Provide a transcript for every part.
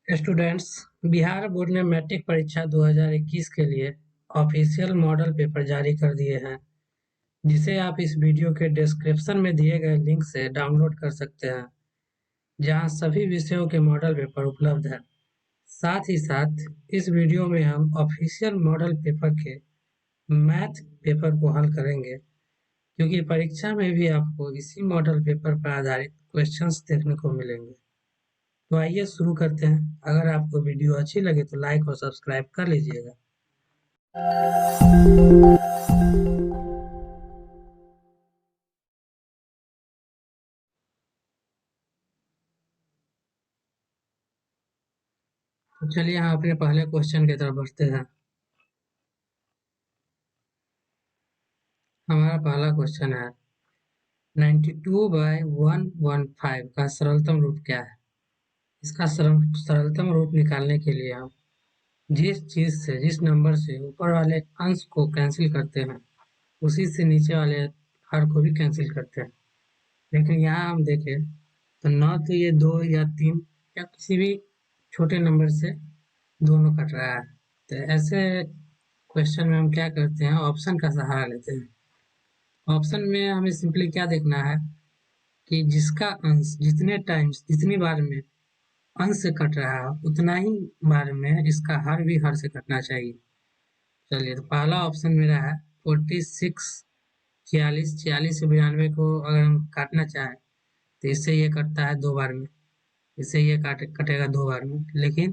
Students, Bihar board ने matric परीक्षा 2021 के लिए ऑफिशियल मॉडल पेपर जारी कर दिए हैं, जिसे आप इस वीडियो के डिस्क्रिप्शन में दिए गए लिंक से डाउनलोड कर सकते हैं, जहां सभी विषयों के मॉडल पेपर उपलब्ध हैं। साथ ही साथ इस वीडियो में हम ऑफिशियल मॉडल पेपर के मैथ पेपर को हल करेंगे, क्योंकि परीक्षा में भी आपको इसी मॉडल पेपर पर आधारित क्वेश्चंस देखने को मिलेंगे। तो आइए शुरू करते हैं। अगर आपको वीडियो अच्छी लगे तो लाइक और सब्सक्राइब कर लीजिएगा। तो चलिए हम अपने पहले क्वेश्चन की तरफ बढ़ते हैं। हमारा पहला क्वेश्चन है 92/115 का सरलतम रूप क्या है। इसका सरलतम रूप निकालने के लिए हम जिस नंबर से ऊपर वाले अंश को कैंसिल करते हैं, उसी से नीचे वाले हर को भी कैंसिल करते हैं। लेकिन यहाँ हम देखें तो न तो ये 2 या 3 या किसी भी छोटे नंबर से दोनों कट रहा है। तो ऐसे क्वेश्चन में हम क्या करते हैं, ऑप्शन का सहारा लेते हैं। ऑप्शन में हमें सिंपली क्या देखना है कि जिसका अंश जितनी बार में अंश से कट रहा है, उतना ही बार में इसका हर भी हर से कटना चाहिए। चलिए, तो पहला ऑप्शन मेरा है 46, 46 से 92 को अगर हम काटना चाहें तो इससे ये कटता है 2 बार में, इससे ये कटेगा 2 बार में, लेकिन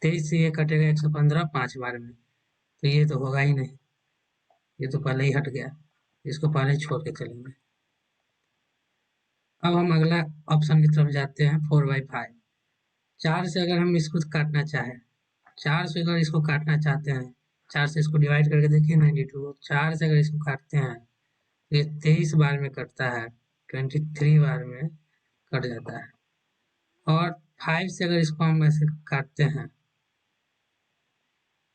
23 से ये कटेगा 115 5 बार में। तो ये तो होगा ही नहीं, ये तो पहले ही हट गया, इसको पहले ही छोड़ के चलेंगे। अब हम अगला ऑप्शन की तरफ जाते हैं 4/5। 4 से अगर हम इसको काटना चाहें, 4 से अगर इसको काटना चाहते हैं, 4 से इसको डिवाइड करके देखिए 92, 4 से अगर इसको काटते हैं तो ये 23 बार में कटता है, 23 बार में कट जाता है। और 5 से अगर इसको हम ऐसे काटते हैं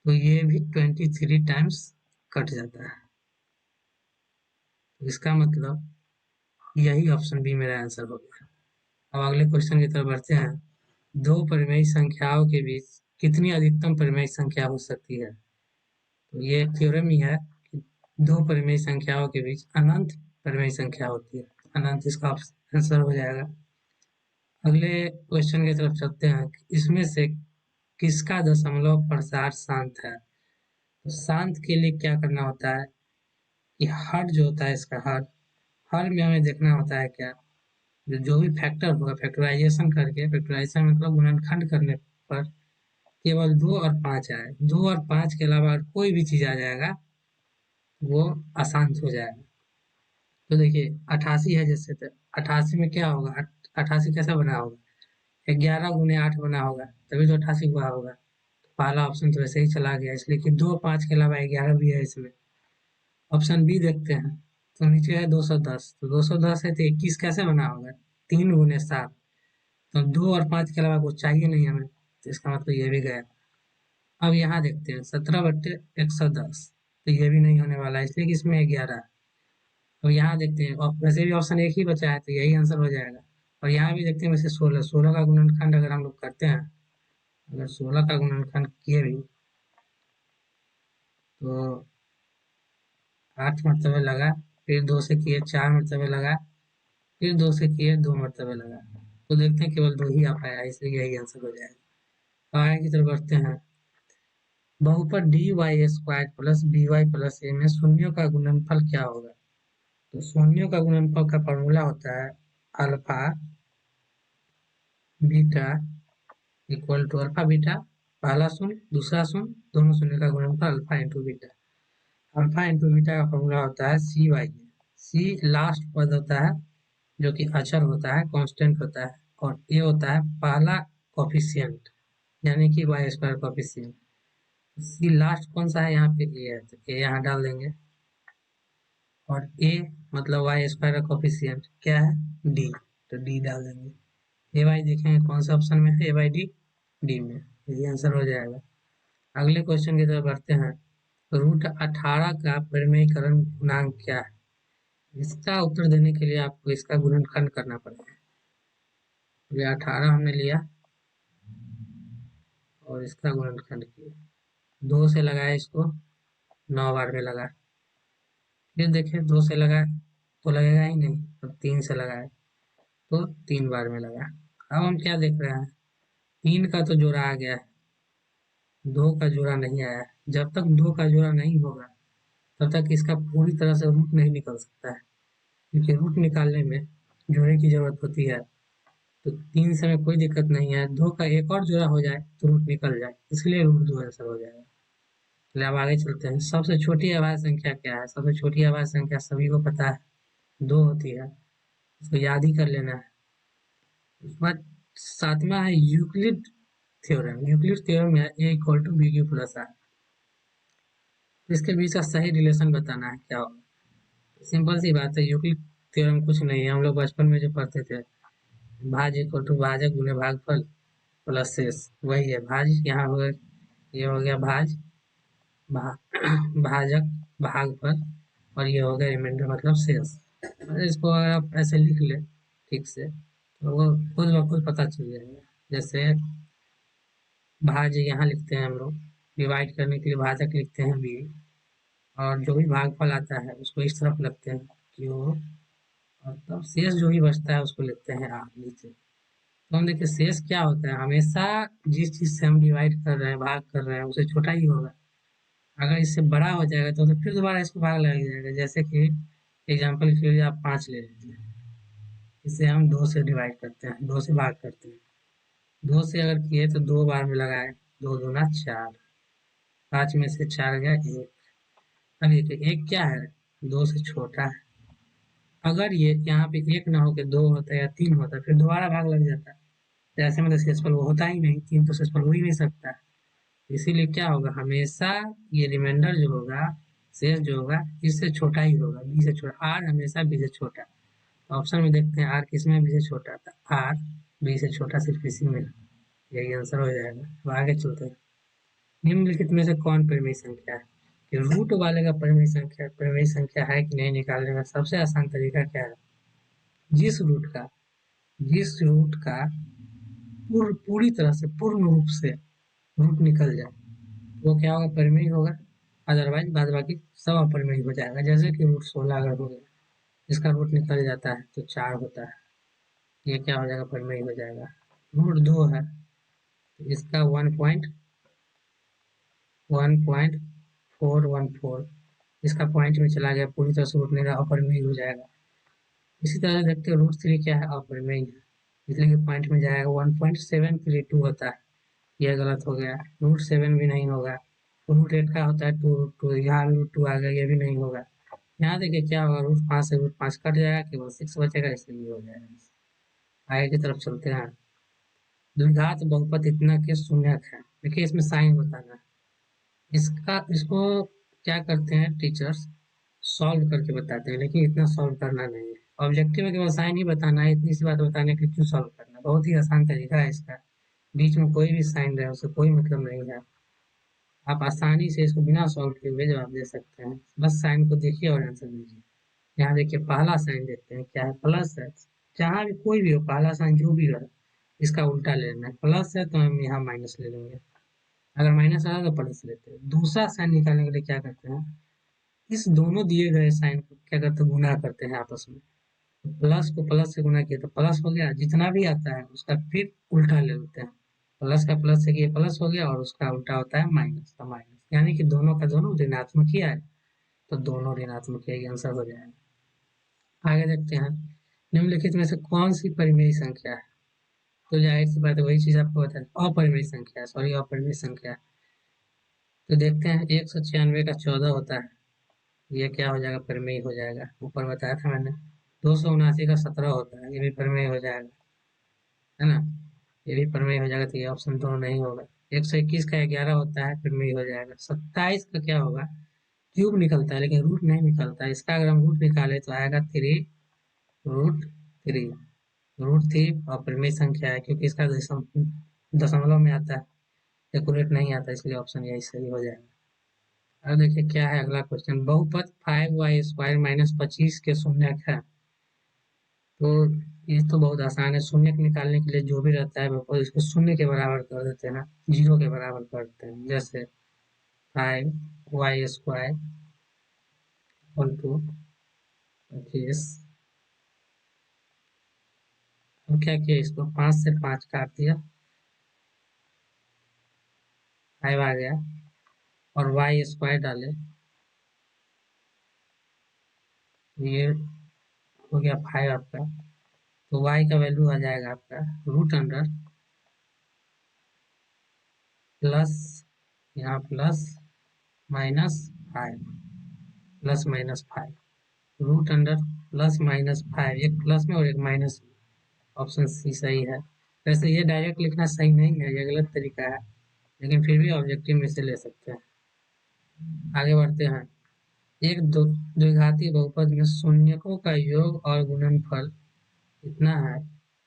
तो ये भी 23 टाइम्स कट जाता है। तो इसका मतलब यही ऑप्शन बी मेरा आंसर हो गया। अब अगले क्वेश्चन की तरफ बढ़ते हैं। दो परिमेय संख्याओं के बीच कितनी अधिकतम परिमेय संख्या हो सकती है। तो ये थ्योरम ही है कि दो परिमेय संख्याओं के बीच अनंत परिमेय संख्या होती है। अनंत इसका आंसर हो जाएगा। अगले क्वेश्चन की तरफ चलते हैं। इसमें से किसका दशमलव प्रसार शांत है। तो शांत के लिए क्या करना होता है कि हर जो होता है इसका हर में हमें देखना होता है क्या, जो भी फैक्टर होगा फैक्टराइजेशन करके, फैक्टराइजेशन मतलब गुणनखंड करने पर केवल 2 और 5 आए, 2 और 5 के अलावा कोई भी चीज आ जाएगा वो अशांत हो जाएगा। तो देखिए 88 है जैसे, तो 88 में क्या होगा, 88 कैसा बना होगा, 11 × 8 बना होगा, तभी तो 88 हुआ होगा। तो पहला ऑप्शन तो वैसे ही चला गया, इसलिए कि 2 5 के अलावा 11 भी है इसमें। ऑप्शन बी देखते हैं। तो नीचे है 210, तो 210 है तो 21 कैसे बना होगा, 3 × 7। तो 2 और 5 के अलावा कुछ चाहिए नहीं हमें, तो इसका मतलब ये भी गया। अब यहाँ देखते हैं 17/110, तो ये भी नहीं होने वाला है, इसलिए कि इसमें 11 है। अब यहाँ देखते हैं, और वैसे भी ऑप्शन एक ही बचा है तो यही आंसर हो जाएगा। और यहाँ भी देखते हैं वैसे 16 का गुणनखंड अगर हम लोग करते हैं, अगर 16 का गुणनखंड किए भी तो 8 मरतबे लगा, फिर 2 से किए 4 मरतबे लगा, फिर 2 से किए 2 मरतबे लगा। तो देखते हैं केवल 2 ही आ पाया, इसलिए यही आंसर हो जाएगा। आगे की तरफ बढ़ते हैं। बहुपद dy² plus by plus a में शून्यों का गुणनफल क्या होगा। तो शून्यों का गुणनफल का फॉर्मूला होता है alpha beta equal to alpha beta, पहला शून्य दूसरा शून्य, दोनों शून्य का गुणनफल alpha into beta. Alpha into beta का फॉर्मूला होता है cy। सी लास्ट पद होता है जो कि अचर होता है, कांस्टेंट होता है, और ए होता है पहला कोफिशिएंट, यानी कि y² कोफिशिएंट। सी लास्ट कौन सा है, यहाँ पे ए है, तो ए यहाँ डाल देंगे। और ए मतलब y² का कोफिशिएंट क्या है, डी, तो डी डाल देंगे। ए वाई देखेंगे कौन सा ऑप्शन में है, A/D डी में, यही आंसर हो जाएगा। अगले क्वेश्चन की तरफ बढ़ते हैं। √18 का परिमेयकरण गुणांक क्या है। इसका उत्तर देने के लिए आपको इसका गुणनखंड करना पड़ेगा। ये 18 हमने लिया, और इसका गुणनखंड किए, 2 से लगाए इसको 9 बार में लगा, फिर देखे 2 से लगाए तो लगेगा ही नहीं, तो 3 से लगाए तो 3 बार में लगा। अब हम क्या देख रहे हैं, 3 का तो जोड़ा आ गया है, 2 का जोड़ा नहीं आया। जब तक 2 का जोड़ा नहीं होगा तब तक इसका पूरी तरह से रूट नहीं निकल सकता है, क्योंकि रूट निकालने में जोड़े की जरूरत होती है। तो 3 से में कोई दिक्कत नहीं है, 2 का एक और जोड़ा हो जाए तो रूट निकल जाए, इसलिए रूट 2 आंसर हो जाएगा। चलिए अब आगे चलते हैं। सबसे छोटी अभाज्य संख्या क्या है? सबसे छोटी अभाज्य संख्या सभी को पता है, 2 होती है, इसको याद ही कर लेना है। उसके बाद 7वां है यूक्लिड थ्योरम। यूक्लिड थ्योरम है a equal to B Q plus R. इसके बीच का सही रिलेशन बताना है, क्या होगा? सिंपल सी बात है, यूक्लिड थ्योरम कुछ नहीं है, हम लोग बचपन में जो पढ़ते थे, भाज्य इक्वल टू भाजक गुने भागफल प्लस शेष, वही है भाज्य। यहाँ हो गया, ये हो गया भाज्य, भा, भाजक भागफल, और ये हो गया रिमाइंडर मतलब शेष। इसको अगर आप ऐसे लिख ले ठीक से तो वो खुद ब खुद पता चल जाएगा। जैसे भाज्य यहाँ लिखते हैं हम लोग, डिवाइड करने के लिए भाजक लिखते हैं बी, और जो भी भागफल आता है उसको इस तरफ लिखते हैं क्यू, और तब शेष जो भी बचता है उसको लिखते हैं आर नीचे। तो हम देखिए शेष क्या होता है, हमेशा जिस चीज से हम डिवाइड कर रहे हैं, भाग कर रहे हैं, उससे छोटा ही होगा। अगर इससे बड़ा हो जाएगा तो फिर दोबारा इसको भाग लग जाएगा। जैसे कि एग्जाम्पल के लिए आप 5 ले लेते हैं, इसे हम 2 से डिवाइड करते हैं, 2 से भाग करते हैं। 2 से अगर किए तो 2 बार में लगाए, 2 दूना 4, 5 में से 4 गया 1। अब ये देखिए 1 क्या है, 2 से छोटा है। अगर ये यहाँ पे 1 ना होके 2 होता है या 3 होता है, फिर दोबारा भाग लग जाता है। तो ऐसे में तो शेषफल वो होता ही नहीं, 3 तो शेषफल हो ही नहीं सकता। इसीलिए क्या होगा, हमेशा ये रिमाइंडर जो होगा, शेष जो होगा, इससे छोटा ही होगा, बी से छोटा। आर हमेशा बी से छोटा। ऑप्शन में देखते हैं आर किसमें बी से छोटा था, आर बी से छोटा सिर्फ इसी में, यही आंसर हो जाएगा। अब आगे चलते हैं। निम्नलिखित में से कौन परिमेय संख्या है? कि रूट वाले का परिमेय संख्या है कि नहीं निकालने का सबसे आसान तरीका क्या है, जिस रूट का पूरी तरह से पूर्ण रूप से रूट निकल जाए वो क्या होगा, परिमेय होगा। अदरवाइज बाद बाकी सब अपरिमेय हो जाएगा। जैसे कि रूट 16 अगर हो गया, इसका रूट निकल जाता है तो 4 होता है, ये क्या हो जाएगा, परिमेय हो जाएगा। रूट 2 है तो इसका 1.414, इसका पॉइंट में चला गया, पूरी तरह से रूट नहीं रहा, अपरिमेय हो जाएगा। इसी तरह से देखते हैं रूट 3 क्या है, अपरिमेय है, इसलिए कि पॉइंट में जाएगा। 1.732 होता है, यह गलत हो गया। रूट 7 भी नहीं होगा। रूट 8 का होता है 2√2, यहाँ भी रूट 2 आ गया, ये भी नहीं होगा। यहाँ देखिए क्या होगा, रूट 5 से रूट 5 कट जाएगा, केवल 6 बचेगा, इसलिए हो जाएगा। आगे की तरफ चलते हैं। द्विघात बहुपद इतना के शून्यक है, देखिए इसमें साइन बताना है। इसको क्या करते हैं टीचर्स, सॉल्व करके बताते हैं, लेकिन इतना सॉल्व करना नहीं है। ऑब्जेक्टिव में केवल साइन ही बताना है, इतनी सी बात बताने के क्यों सॉल्व करना, बहुत ही आसान तरीका है इसका। बीच में कोई भी साइन रहे उससे कोई मतलब नहीं है, आप आसानी से इसको बिना सॉल्व किए हुए जवाब दे सकते हैं। बस साइन को देखिए और आंसर दीजिए। यहाँ देखिए पहला साइन देखते हैं क्या है, प्लस है। जहाँ भी कोई भी हो, पहला साइन जो भी रहे इसका उल्टा ले लेना है। प्लस है तो हम यहाँ माइनस ले लेंगे, अगर माइनस आ रहा है तो प्लस लेते हैं। दूसरा साइन निकालने के लिए क्या करते हैं, इस दोनों दिए गए साइन को क्या करते हैं, गुना करते हैं आपस में। तो प्लस को प्लस से गुना किया तो प्लस हो गया, जितना भी आता है उसका फिर उल्टा ले लेते हैं। प्लस का प्लस से किया प्लस हो गया, और उसका उल्टा होता है माइनस का माइनस, यानी कि दोनों का दोनों ऋणात्मक ही आए, तो दोनों ऋणात्मक ही आंसर हो जाएगा। आगे देखते हैं, निम्नलिखित में से कौन सी परिमेय संख्या है? तो जाहिर सी बात है वही चीज आपको बता, अपरिमेय संख्या है, सॉरी अपरिमेय संख्या है। तो देखते हैं 196 का 14 होता है, ये क्या हो जाएगा, परिमेय हो जाएगा। ऊपर बताया था मैंने। 279 का 17 होता है, ये भी परिमेय हो जाएगा, है ना, ये भी परिमेय हो जाएगा। तो ये ऑप्शन दोनों नहीं होगा। 121 का 11 होता है, परिमेय हो जाएगा। 27 का क्या होगा, क्यूब निकलता है लेकिन रूट नहीं निकलता है, इसका अगर हम रूट निकाले तो आएगा 3√3। रूट 3 अपरिमेय संख्या है, क्योंकि इसका दशमलव में आता है, कैलकुलेट नहीं आता, इसलिए ऑप्शन यही सही हो जाएगा। अब देखिए क्या है अगला क्वेश्चन, बहुपद 5y² - 25 के शून्यक है। तो ये तो बहुत आसान है। शून्य को निकालने के लिए जो भी रहता है वो इसको शून्य के बराबर कर देते हैं ना, जीरो के बराबर करते हैं। जैसे 5y² इक्वल टू 25। अब क्या किया, इसको 5 से 5 काट दिया, 5 आ गया, और y² डाले, ये हो गया 5 आपका। तो y का वैल्यू आ जाएगा आपका रूट अंडर प्लस, यहाँ plus minus 5, plus minus 5, root under plus minus 5, एक प्लस में और एक माइनस में। ऑप्शन सी सही है। वैसे ये डायरेक्ट लिखना सही नहीं है, ये गलत तरीका है, लेकिन फिर भी ऑब्जेक्टिव में से ले सकते हैं। आगे बढ़ते हैं। एक द्विघाती बहुपद में शून्यकों का योग और गुणनफल इतना है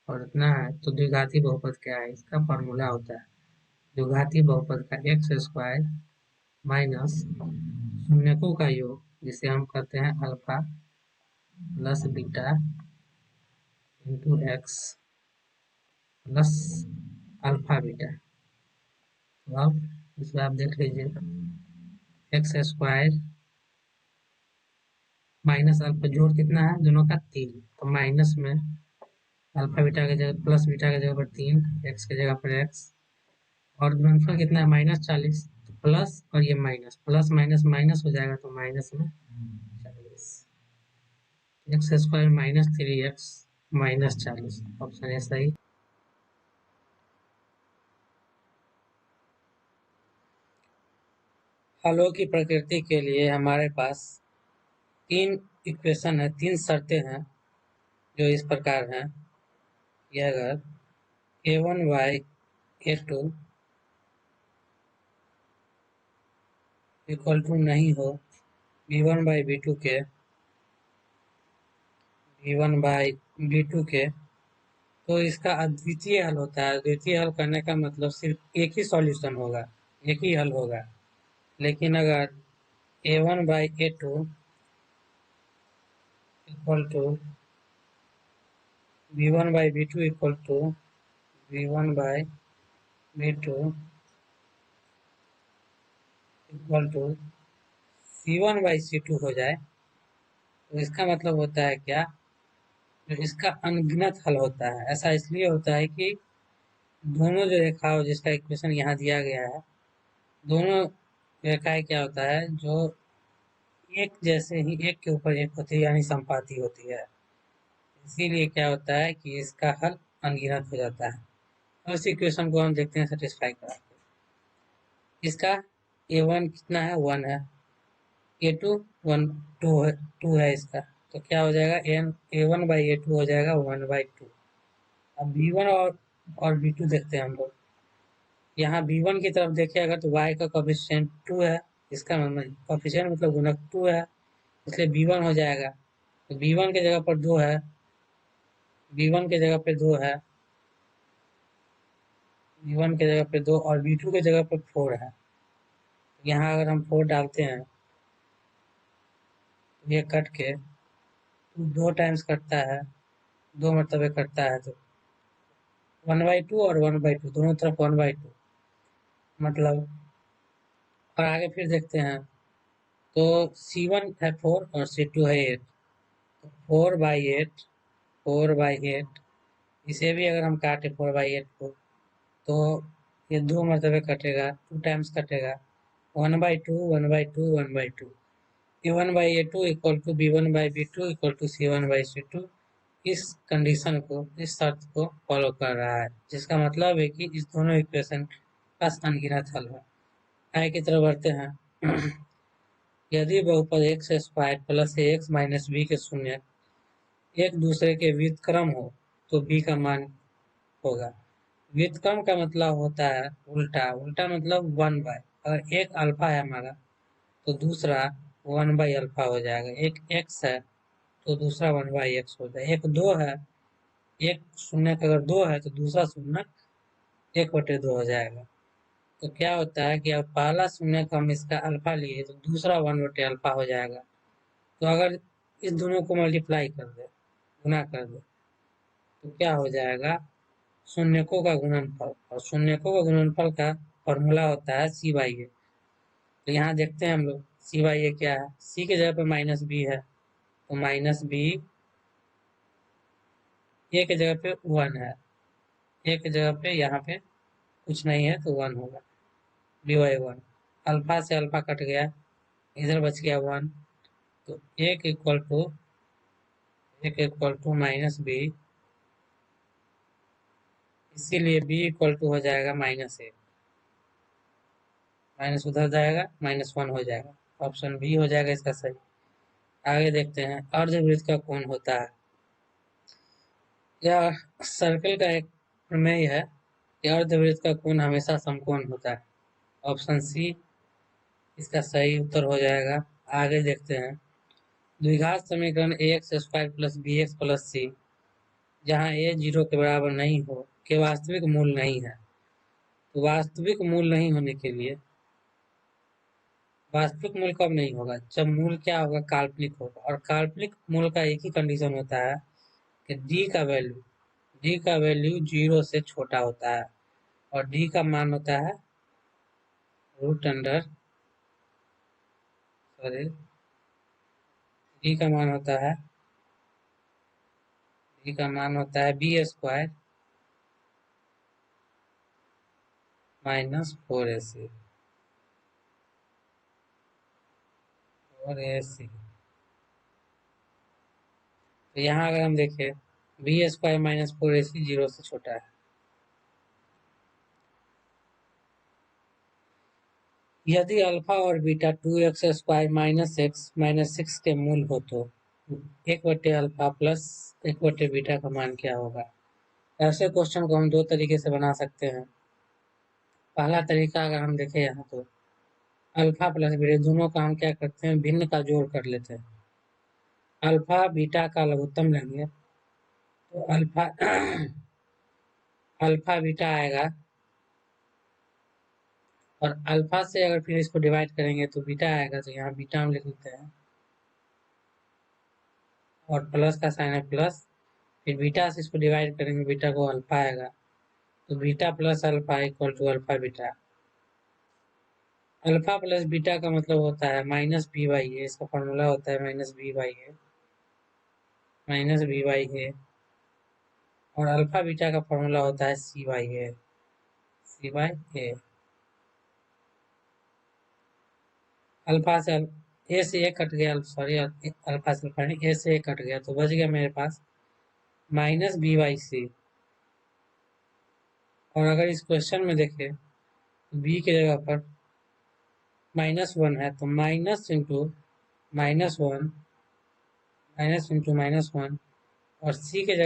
और इतना है, तो द्विघाती बहुपद क्या है? इसका फॉर्मूला होता है द्विघाती बहुपद का x² माइनस शून्यकों का योग, जिसे हम कहते हैं alpha plus beta into x plus alpha beta. तो अब इसमें आप देख लीजिए, x² माइनस अल्फा, जोड़ कितना है दोनों का? 3। तो माइनस में अल्फा बीटा की जगह प्लस बीटा की जगह पर 3, एक्स की जगह पर एक्स, और गुणनफल कितना है? -40। तो प्लस और ये माइनस, प्लस माइनस माइनस हो जाएगा, तो माइनस में 40। x² -3x -40, ऑप्शन ए सही। हलों की प्रकृति के लिए हमारे पास 3 इक्वेशन है, 3 शर्तें हैं, जो इस प्रकार हैं कि अगर a1/a2 इक्वल टू नहीं हो b1/b2 के, b1/b2 के, तो इसका अद्वितीय हल होता है। अद्वितीय हल करने का मतलब सिर्फ एक ही सॉल्यूशन होगा, एक ही हल होगा। लेकिन अगर a1/a2 equal to b1/b2 equal to b1/b2 equal to c1/c2 हो जाए, तो इसका मतलब होता है क्या? जो इसका अनगिनत हल होता है। ऐसा इसलिए होता है कि दोनों जो रेखाओं, जिसका इक्वेशन यहाँ दिया गया है, दोनों रेखाएं क्या होता है, जो एक जैसे ही एक के ऊपर एक होती है, यानी संपाती होती है। इसीलिए क्या होता है कि इसका हल अनगिनत हो जाता है। और इस इक्वेशन को हम देखते हैं सेटिस्फाई कराते हैं। इसका a1 कितना है? 1 है। a2 1 2 है, 2 है इसका। तो क्या हो जाएगा? a1/a2 हो जाएगा 1/2। अब b1 और b2 देखते हैं हम लोग। यहाँ b1 की तरफ देखिएगा तो y का कोफिशिएंट 2 है, इसका मतलब कोफिशिएंट मतलब गुणक 2 है, इसलिए b1 हो जाएगा। तो b1 की जगह पर 2 है, b1 की जगह पे 2 है, b1 की जगह पे 2, और b2 की जगह पर 4 है। यहाँ अगर हम 4 डालते हैं तो ये कट के 2 टाइम्स कटता है, 2 मरतबे कटता है, तो 1/2 और 1/2 दोनों तरफ 1/2 मतलब। और आगे फिर देखते हैं, तो C1 है 4 और C2 है 8, तो 4/8, 4/8, इसे भी अगर हम काटे 4/8 को, तो ये 2 मरतबे कटेगा, 2 टाइम्स कटेगा, 1/2 1/2 1/2। a1/a2 equal to b1/b2 equal to c1/c2 इस कंडीशन को, इस शर्त को फॉलो कर रहा है, जिसका मतलब है कि इस दोनों इक्वेशन का अनगिनत हल है। आगे की तरफ बढ़ते हैं। यदि बहुपद x² plus ax minus b के शून्य एक दूसरे के व्युत्क्रम हो, तो b का मान होगा। व्युत्क्रम का मतलब होता है उल्टा, उल्टा मतलब 1/, अगर एक अल्फा है हमारा तो दूसरा 1/अल्फा हो जाएगा। एक x है तो दूसरा 1/x हो जाएगा। एक 2 है, एक शून्य अगर 2 है तो दूसरा शून्य 1/2 हो जाएगा। तो क्या होता है कि अब पहला शून्य को हम इसका अल्फा लिए तो दूसरा 1/अल्फा हो जाएगा। तो अगर इस दोनों को मल्टीप्लाई कर दे, गुना कर दे, तो क्या हो जाएगा, शून्यकों का गुणनफल, और शून्यकों का गुणनफल का फॉर्मूला होता है सी बाई ए। तो यहाँ देखते हैं हम लोग सी बाई ए क्या है, सी के जगह पे माइनस बी है, तो माइनस बी, ए के जगह पे वन है, ए के जगह पे यहाँ पे कुछ नहीं है तो वन होगा, बी बाई वन। अल्फा से अल्फा कट गया, इधर बच गया वन, तो एक इक्वल टू माइनस बी, इसीलिए बी इक्वल टू हो जाएगा माइनस ए, माइनस उधर जाएगा माइनस वन हो जाएगा, ऑप्शन बी हो जाएगा इसका सही। आगे देखते हैं अर्धवृत्त का कोण होता है, यह सर्कल का एक प्रमेय है कि अर्धवृत्त का कोण हमेशा समकोण होता है, ऑप्शन सी इसका सही उत्तर हो जाएगा। आगे देखते हैं द्विघात समीकरण A X square plus B X plus C, जहाँ ए जीरो के बराबर नहीं हो के वास्तविक मूल नहीं है। तो वास्तविक मूल नहीं होने के लिए, वास्तविक मूल कब नहीं होगा, जब मूल क्या होगा, काल्पनिक होगा, और काल्पनिक मूल का एक ही कंडीशन होता है कि डी का वैल्यू जीरो से छोटा होता है, और डी का मान होता है रूट अंडर, सॉरी, डी का मान होता है, डी का मान होता है बी स्क्वायर माइनस फोर ए सी, और ए सी। तो यहाँ अगर हम देखें बी स्क्वायर माइनस फोर ए सी जीरो से छोटा है। यदि अल्फा और beta two x square minus six के मूल हो तो एक बटे अल्फा प्लस एक बटे बीटा का मान क्या होगा। ऐसे क्वेश्चन को हम दो तरीके से बना सकते हैं। पहला तरीका अगर हम देखें यहाँ तो अल्फा प्लस बीटा दोनों का हम क्या करते हैं, भिन्न का जोड़ कर लेते हैं, अल्फा बीटा का लघुत्तम लेंगे, तो अल्फा अल्फा बीटा आएगा, और अल्फा से अगर फिर इसको डिवाइड करेंगे तो बीटा आएगा, तो यहाँ बीटा हम लिख लेते हैं, और प्लस का साइन है प्लस, फिर बीटा से इसको डिवाइड करेंगे, बीटा को अल्फा आएगा, तो beta plus alpha equal to alpha beta. Alpha plus beta का मतलब होता है माइनस बी बाई ए, इसका फॉर्मूला होता है minus B by A, minus B by A, और अल्फा बीटा का फॉर्मूला होता है C by A, C by A. Alpha से ए से ए कट गया, सॉरी अल्फा से अल्फा नहीं, ए से ए कट गया, तो बच गया मेरे पास माइनस बी बाई सी। और अगर इस क्वेश्चन में देखें तो बी की जगह पर माइनस वन है, तो minus into minus one, minus into minus one, और सी के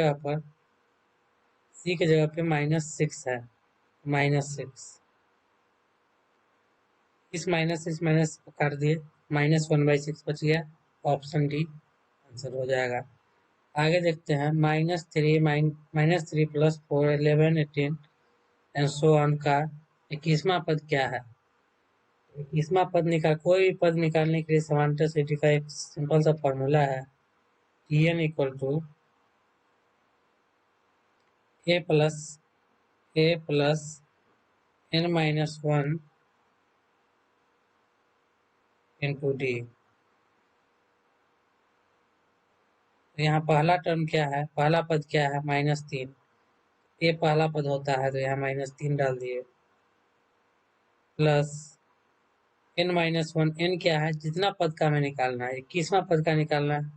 जगह पे माइनस सिक्स है, माइनस सिक्स, इस माइनस को काट दिए, माइनस वन बाई सिक्स बच गया, ऑप्शन डी आंसर हो जाएगा। आगे देखते हैं minus three plus four 11 18 and so on का 21वां पद क्या है। 21वां पद कोई भी पद निकालने के लिए समांतर श्रेणी का एक सिंपल सा फॉर्मूला है, T N equal to A plus N minus one into D. तो यहाँ पहला टर्म क्या है, पहला पद क्या है, माइनस तीन, ए पहला पद होता है तो यहाँ माइनस तीन डाल दिए, plus N minus one, N क्या है, जितना पद का हमें निकालना है, 21वां पद का निकालना है,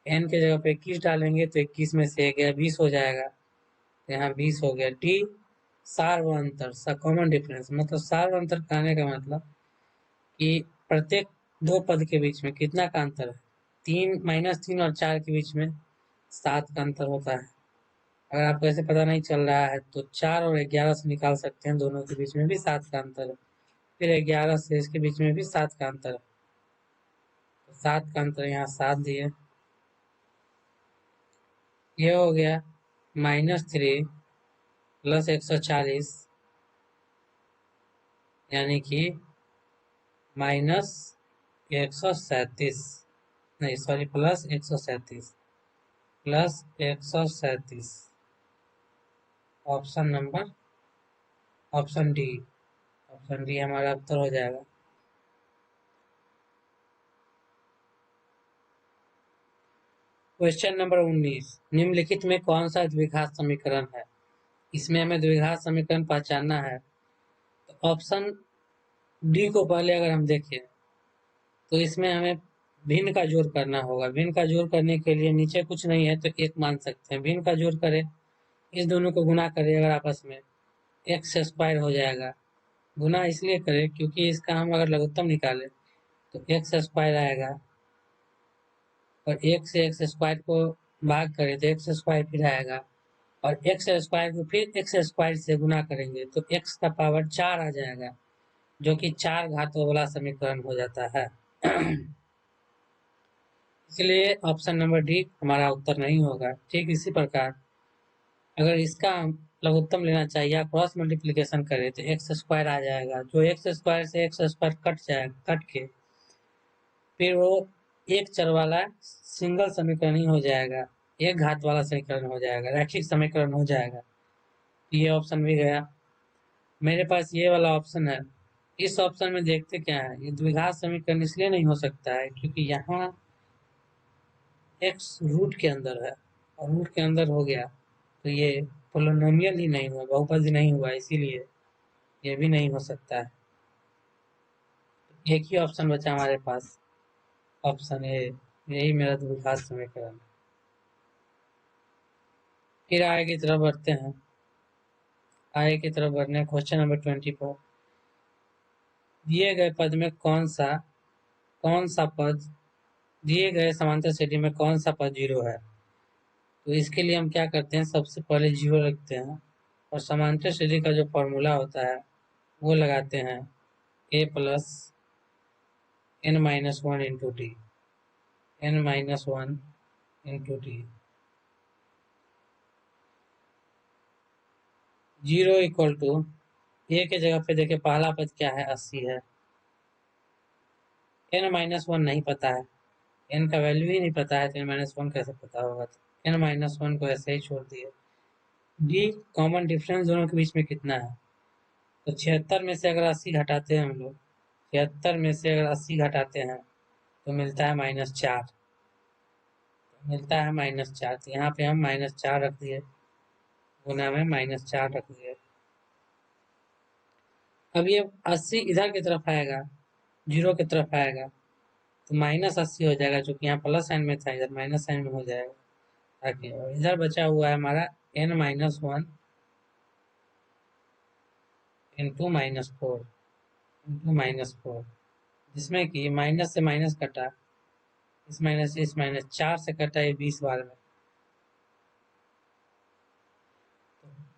एन के जगह पे 21 डालेंगे तो 21 में से गया 20 हो जाएगा, तो यहाँ 20 हो गया। डी सार्वअंतर, कॉमन डिफरेंस, मतलब सार्वअंतर कहने का मतलब कि प्रत्येक दो पद के बीच में कितना का अंतर है, तीन, माइनस तीन और चार के बीच में 7 का अंतर होता है। अगर आपको ऐसे पता नहीं चल रहा है तो 4 और 11 से निकाल सकते हैं, दोनों के बीच में भी 7 का अंतर है, फिर 11 से इसके बीच में भी 7 का अंतर है, तो 7 का अंतर यहाँ 7 दिए। ये हो गया माइनस थ्री प्लस 140, यानी कि माइनस 137, नहीं sorry plus 137, plus 137, option number option D. Option D हमारा उत्तर हो जाएगा। क्वेश्चन नंबर 19, निम्नलिखित में कौन सा द्विघात समीकरण है? इसमें हमें द्विघात समीकरण पहचानना है। तो ऑप्शन डी को पहले अगर हम देखें तो इसमें हमें भिन्न का जोड़ करना होगा। भिन्न का जोड़ करने के लिए नीचे कुछ नहीं है तो एक मान सकते हैं। भिन्न का जोड़ करें, इस दोनों को गुना करें अगर आपस में, एक्स स्क्वायर हो जाएगा। गुना इसलिए करें क्योंकि इसका हम अगर लघुत्तम निकालें तो एक्स स्क्वायर आएगा, और एक से एक्स स्क्वायर को भाग करें तो एक्स स्क्वायर फिर आएगा, और एक्स स्क्वायर को फिर एक्स स्क्वायर से गुना करेंगे तो एक्स का पावर 4 आ जाएगा, जो कि 4 घातों वाला समीकरण हो जाता है। इसलिए ऑप्शन नंबर डी हमारा उत्तर नहीं होगा। ठीक इसी प्रकार अगर इसका हम लघुत्तम लेना चाहिए या क्रॉस मल्टीप्लिकेशन करें तो एक्स स्क्वायर आ जाएगा, जो एक्स स्क्वायर से एक्स स्क्वायर कट जाएगा, कट के फिर वो एक चर वाला सिंगल समीकरण ही हो जाएगा, एक घात वाला समीकरण हो जाएगा, रैखिक समीकरण हो जाएगा। ये ऑप्शन भी गया। मेरे पास ये वाला ऑप्शन है। इस ऑप्शन में देखते क्या है, ये द्विघात समीकरण इसलिए नहीं हो सकता है क्योंकि यहाँ एक्स रूट के अंदर है, और रूट के अंदर हो गया तो ये पोलिनोमियल ही नहीं हुआ, बहुपद नहीं हुआ, इसीलिए ये भी नहीं हो सकता है। एक ही ऑप्शन बचा हमारे पास, ऑप्शन ए, यही मेरा द्विघात समीकरण। फिर आगे की तरफ बढ़ते हैं। आगे की तरफ बढ़ने क्वेश्चन नंबर 24, दिए गए पद में कौन सा पद, दिए गए समांतर श्रेणी में कौन सा पद जीरो है? तो इसके लिए हम क्या करते हैं, सबसे पहले जीरो रखते हैं और समांतर श्रेणी का जो फॉर्मूला होता है वो लगाते हैं, A plus N minus one into T, N minus one into T. Zero equal to, A के जगह पे देखे पहला पद क्या है, 80 है। एन माइनस वन नहीं पता है, एन का वैल्यू ही नहीं पता है तो एन माइनस वन कैसे पता होगा? तो एन माइनस वन को ऐसे ही छोड़ दिए। डी, कॉमन डिफरेंस दोनों के बीच में कितना है? तो 76 में से अगर 80 घटाते हैं हम लोग, 76 में से अगर 80 घटाते हैं तो मिलता है -4, मिलता है -4। तो यहाँ पे हम -4 रख दिए, गुना में -4 रख दिए। अब ये 80 इधर की तरफ आएगा, जीरो की तरफ आएगा तो -80 हो जाएगा, क्योंकि यहाँ प्लस साइन में था, इधर माइनस साइन में हो जाएगा ताकि, और इधर बचा हुआ है हमारा n minus one into -4 into -4, जिसमें कि माइनस से माइनस कटा, इस माइनस से इस माइनस, 4 से कटा है 20 बार में,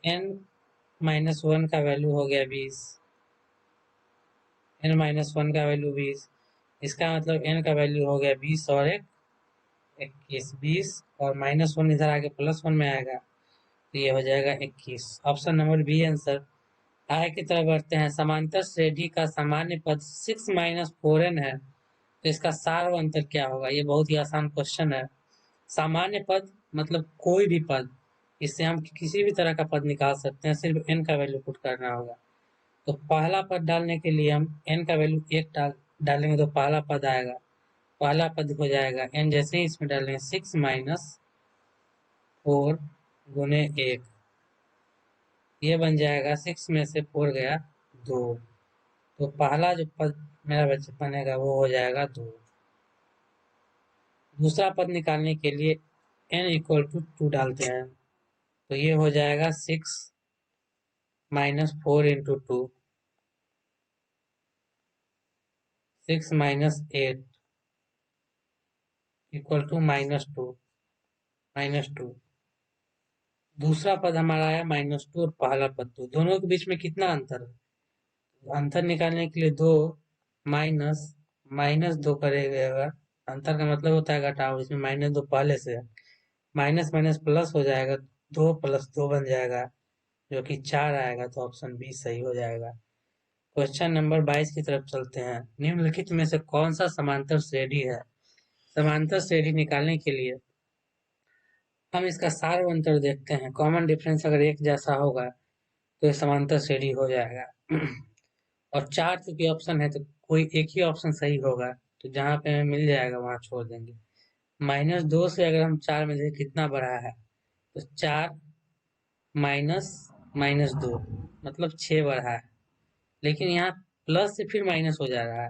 n माइनस वन का वैल्यू हो गया 20, n माइनस वन का वैल्यू 20, इसका मतलब n का वैल्यू हो गया 20 और 1 21, 20 और -1 इधर आके +1 में आएगा तो ये हो जाएगा 21। Option number B answer. आगे की तरफ बढ़ते हैं। समांतर श्रेणी का सामान्य पद 6 माइनस 4n है, तो इसका सार व अंतर क्या होगा? ये बहुत ही आसान क्वेश्चन है। सामान्य पद मतलब कोई भी पद, इससे हम किसी भी तरह का पद निकाल सकते हैं, सिर्फ n का वैल्यू पुट करना होगा। तो पहला पद डालने के लिए हम n का वैल्यू 1 डालेंगे तो पहला पद आएगा, पहला पद हो जाएगा n, जैसे ही इसमें डालेंगे 6 माइनस 4 गुने 1, ये बन जाएगा 6 में से 4 गया 2, तो पहला जो पद मेरा बच्चा बनेगा वो हो जाएगा 2। दूसरा पद निकालने के लिए n इक्वल टू 2 डालते हैं, तो ये हो जाएगा 6 minus 4 into 2, 6 minus 8 equal to -2। दूसरा पद हमारा आया -2 और पहला पद 2, दोनों के बीच में कितना अंतर है? अंतर निकालने के लिए 2 माइनस -2 करेंगे, अगर अंतर का मतलब होता है घटाव, इसमें -2 पहले से है, माइनस माइनस प्लस हो जाएगा, 2 प्लस 2 बन जाएगा जो कि 4 आएगा, तो ऑप्शन बी सही हो जाएगा। क्वेश्चन नंबर 22 की तरफ चलते हैं। निम्नलिखित में से कौन सा समांतर श्रेणी है? समांतर श्रेणी निकालने के लिए हम इसका सार्वंतर देखते हैं। कॉमन डिफरेंस अगर एक जैसा होगा तो ये समांतर श्रेणी हो जाएगा। और चार चूंकि ऑप्शन है तो कोई एक ही ऑप्शन सही होगा, तो जहाँ पे हमें मिल जाएगा वहां छोड़ देंगे। -2 से अगर हम 4 में देखें कितना बढ़ा है, तो 4 माइनस -2 मतलब 6 बढ़ा है। लेकिन यहाँ प्लस से फिर माइनस हो जा रहा है,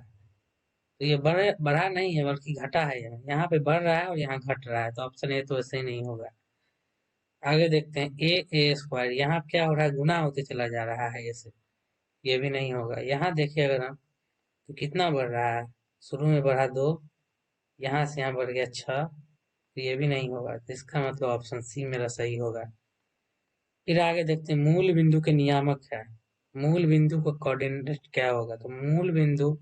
तो ये बढ़ा नहीं है बल्कि घटा है। यहाँ पे बढ़ रहा है और यहाँ घट रहा है, तो ऑप्शन ए तो ऐसे ही नहीं होगा। आगे देखते हैं a² यहाँ क्या हो रहा है, गुना होते चला जा रहा है ऐसे, ये भी नहीं होगा। यहाँ देखिए अगर हम, तो कितना बढ़ रहा है, शुरू में बढ़ा 2, यहाँ से यहाँ बढ़ गया 6, तो ये भी नहीं होगा। तो इसका मतलब ऑप्शन सी मेरा सही होगा। फिर आगे देखते हैं मूल बिंदु के नियामक है। मूल बिंदु का कोऑर्डिनेट क्या होगा, तो मूल बिंदु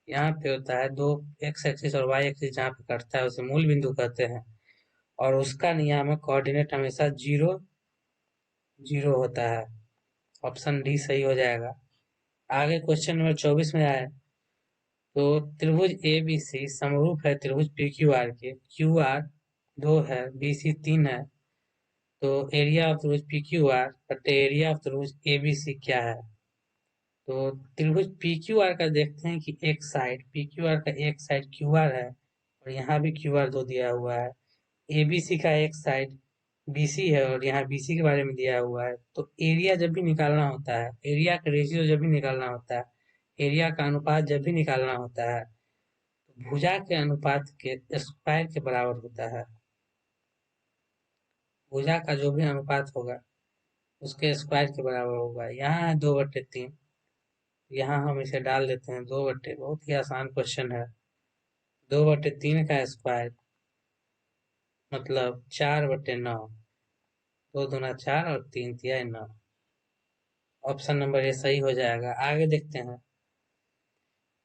यहाँ पे होता है दो, एक्स एक्सिस और वाई एक्सिस जहाँ पे कटता है उसे मूल बिंदु कहते हैं। और उसका नियामक कोऑर्डिनेट हमेशा 0 0 होता है। ऑप्शन डी सही हो जाएगा। आगे क्वेश्चन नंबर 24 में आए, तो त्रिभुज ए बी सी समरूप है त्रिभुज पी क्यू आर के। क्यू आर 2 है, बी सी 3 है, तो एरिया ऑफ त्रिभुज पी क्यू आर बटे एरिया ऑफ त्रिभुज ए बी सी क्या है। तो त्रिभुज पी क्यू आर का देखते हैं कि एक साइड पी क्यू आर का एक साइड क्यू आर है, और यहाँ भी क्यू आर 2 दिया हुआ है। ए बी सी का एक साइड बी सी है, और यहाँ बी सी के बारे में दिया हुआ है। तो एरिया जब भी निकालना होता है, एरिया का रेशियो जब भी निकालना होता है, एरिया का अनुपात जब भी निकालना होता है, तो भुजा के अनुपात के स्क्वायर के बराबर होता है। भुजा का जो भी अनुपात होगा उसके स्क्वायर के बराबर होगा। यहाँ है 2/3, यहाँ हम इसे डाल देते हैं 2/, बहुत ही आसान क्वेश्चन है। 2/3 का स्क्वायर मतलब 4/9, 2 दूना 4 और 3 तिया 9। ऑप्शन नंबर ए सही हो जाएगा। आगे देखते हैं,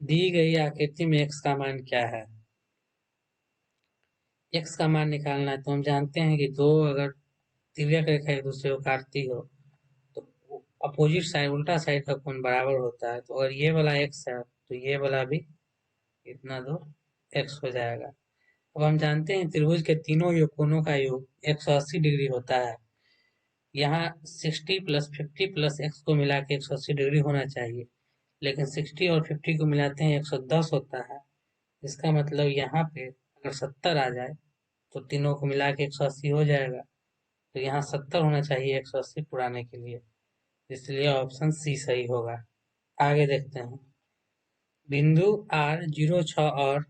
दी गई आकृति में x का मान क्या है। x का मान निकालना है, तो हम जानते हैं कि दो अगर तिर्यक रेखा एक दूसरे को काटती हो तो अपोजिट साइड उल्टा साइड का कोण बराबर होता है। तो अगर ये वाला x है तो ये वाला भी इतना दो x हो जाएगा। अब हम जानते हैं त्रिभुज के तीनों कोणों का योग 180 डिग्री होता है। यहाँ 60 + 50 + x को मिला के 180 डिग्री होना चाहिए, लेकिन 60 और 50 को मिलाते हैं 110 होता है। इसका मतलब यहाँ पे अगर 70 आ जाए तो तीनों को मिला के 180 हो जाएगा। तो यहाँ 70 होना चाहिए 180 पुराने के लिए, इसलिए ऑप्शन सी सही होगा। आगे देखते हैं, बिंदु R 06 और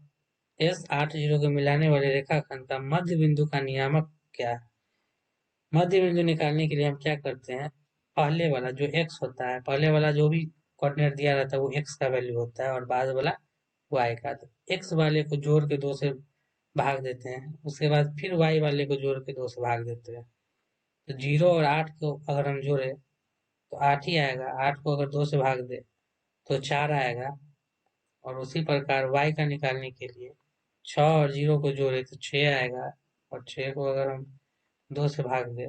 S 80 को मिलाने वाले रेखाखंड का मध्य बिंदु का नियामक क्या है। मध्य बिंदु निकालने के लिए हम क्या करते हैं, पहले वाला जो x होता है, पहले वाला जो भी कोऑर्डिनेट दिया रहता है वो x का वैल्यू होता है, और बाद वाला y का। तो x वाले को जोड़ के 2 से भाग देते हैं, उसके बाद फिर y वाले को जोड़ के 2 से भाग देते हैं। तो 0 और 8 को अगर हम जोड़े तो 8 ही आएगा, 8 को अगर 2 से भाग दे तो 4 आएगा। और उसी प्रकार y का निकालने के लिए 6 और 0 को जोड़े तो 6 आएगा, और 6 को अगर हम 2 से भाग दे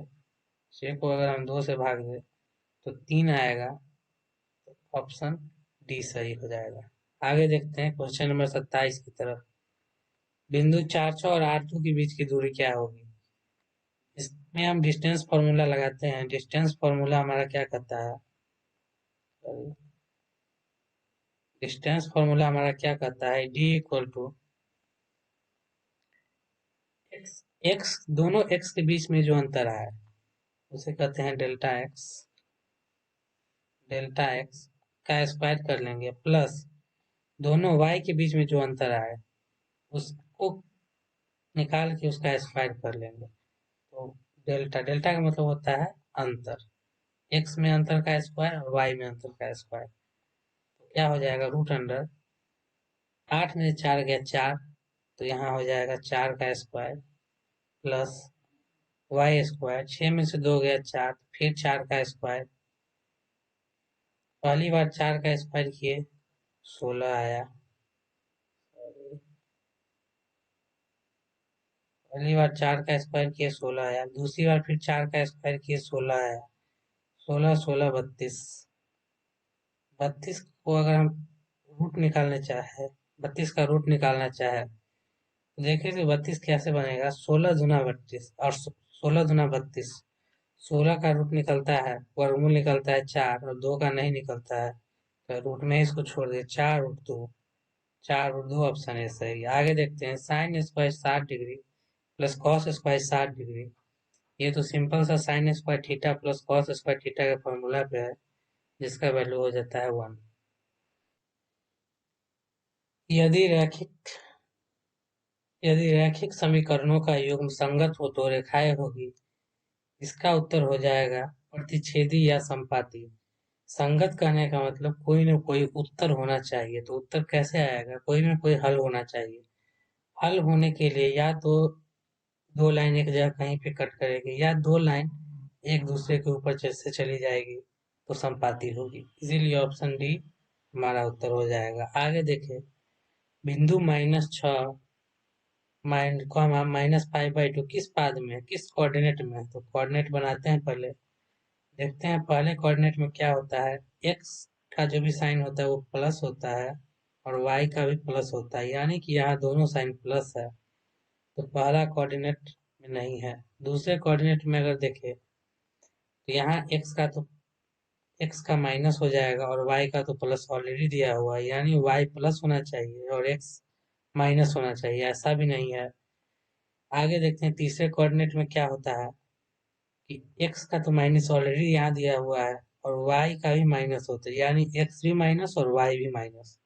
6 को अगर हम 2 से भाग दे तो 3 आएगा। तो ऑप्शन डी सही हो जाएगा। आगे देखते हैं क्वेश्चन नंबर 27 की तरफ, बिंदु 4 और 8 के बीच की दूरी क्या होगी। इसमें हम डिस्टेंस फॉर्मूला लगाते हैं। डिस्टेंस फॉर्मूला हमारा क्या कहता है, डिस्टेंस फॉर्मूला हमारा क्या कहता है, d equal to x. X दोनों एक्स के बीच में जो अंतर है उसे कहते हैं डेल्टा एक्स। डेल्टा एक्स का स्क्वायर कर लेंगे, प्लस दोनों y के बीच में जो अंतर आए उसको निकाल के उसका स्क्वायर कर लेंगे। तो डेल्टा डेल्टा का मतलब होता है अंतर, x में अंतर का स्क्वायर और y में अंतर का स्क्वायर। तो क्या हो जाएगा, √अंडर 8 में से 4 गया 4, तो यहाँ हो जाएगा 4 का स्क्वायर प्लस वाई स्क्वायर। 6 में से 2 गया 4, फिर 4 का स्क्वायर। पहली बार 4 का स्क्वायर किए 16 आया, पहली बार 4 का स्क्वायर किए 16 आया, दूसरी बार फिर 4 का स्क्वायर किए 16 आया। 16 16 32, 32 को अगर हम रूट निकालना चाहे, 32 का रूट निकालना चाहे तो देखिए कि 32 कैसे बनेगा, 16 दूना 32 और 16 दूना 32। 16 का रूट निकलता है, वर्गमूल निकलता है 4 और 2 का नहीं निकलता है, तो रूट में इसको छोड़ दिए, 4√2। 4√2 ऑप्शन है सही। आगे देखते हैं, sine square 60 degree plus cos square 60 degree. ये तो सिंपल सा sine square theta plus cos square theta के फॉर्मूला पे है, जिसका वैल्यू हो जाता है 1। यदि रैखिक यदि रैखिक समीकरणों का युग्म संगत हो तो रेखाएं होगी। इसका उत्तर हो जाएगा प्रतिच्छेदी या संपाती। संगत कहने का मतलब कोई न कोई उत्तर होना चाहिए, तो उत्तर कैसे आएगा? कोई न कोई हल होना चाहिए। हल होने के लिए या तो दो लाइन एक जगह कहीं पे कट करेगी, या दो लाइन एक दूसरे के ऊपर से चली जाएगी, तो संपाती होगी। इसीलिए ऑप्शन डी हमारा उत्तर हो जाएगा। आगे देखें, बिंदु -6 -5/2 किस पाद में है, किस कोऑर्डिनेट में है? तो कोऑर्डिनेट बनाते हैं पहले। देखते हैं पहले कोऑर्डिनेट में क्या होता है। एक्स का जो भी साइन होता है वो प्लस होता है, और वाई का भी प्लस होता है, यानी कि यहाँ दोनों साइन प्लस है, तो पहला कोऑर्डिनेट में नहीं है। दूसरे कोऑर्डिनेट में अगर देखें, तो यहाँ एक्स का माइनस हो जाएगा और वाई का तो प्लस ऑलरेडी दिया हुआ है, यानी वाई प्लस होना चाहिए और एक्स माइनस होना चाहिए, ऐसा भी नहीं है। आगे देखते हैं तीसरे कोऑर्डिनेट में क्या होता है कि एक्स का तो माइनस ऑलरेडी यहाँ दिया हुआ है, और वाई का भी माइनस होता है, यानी एक्स भी माइनस और वाई भी माइनस।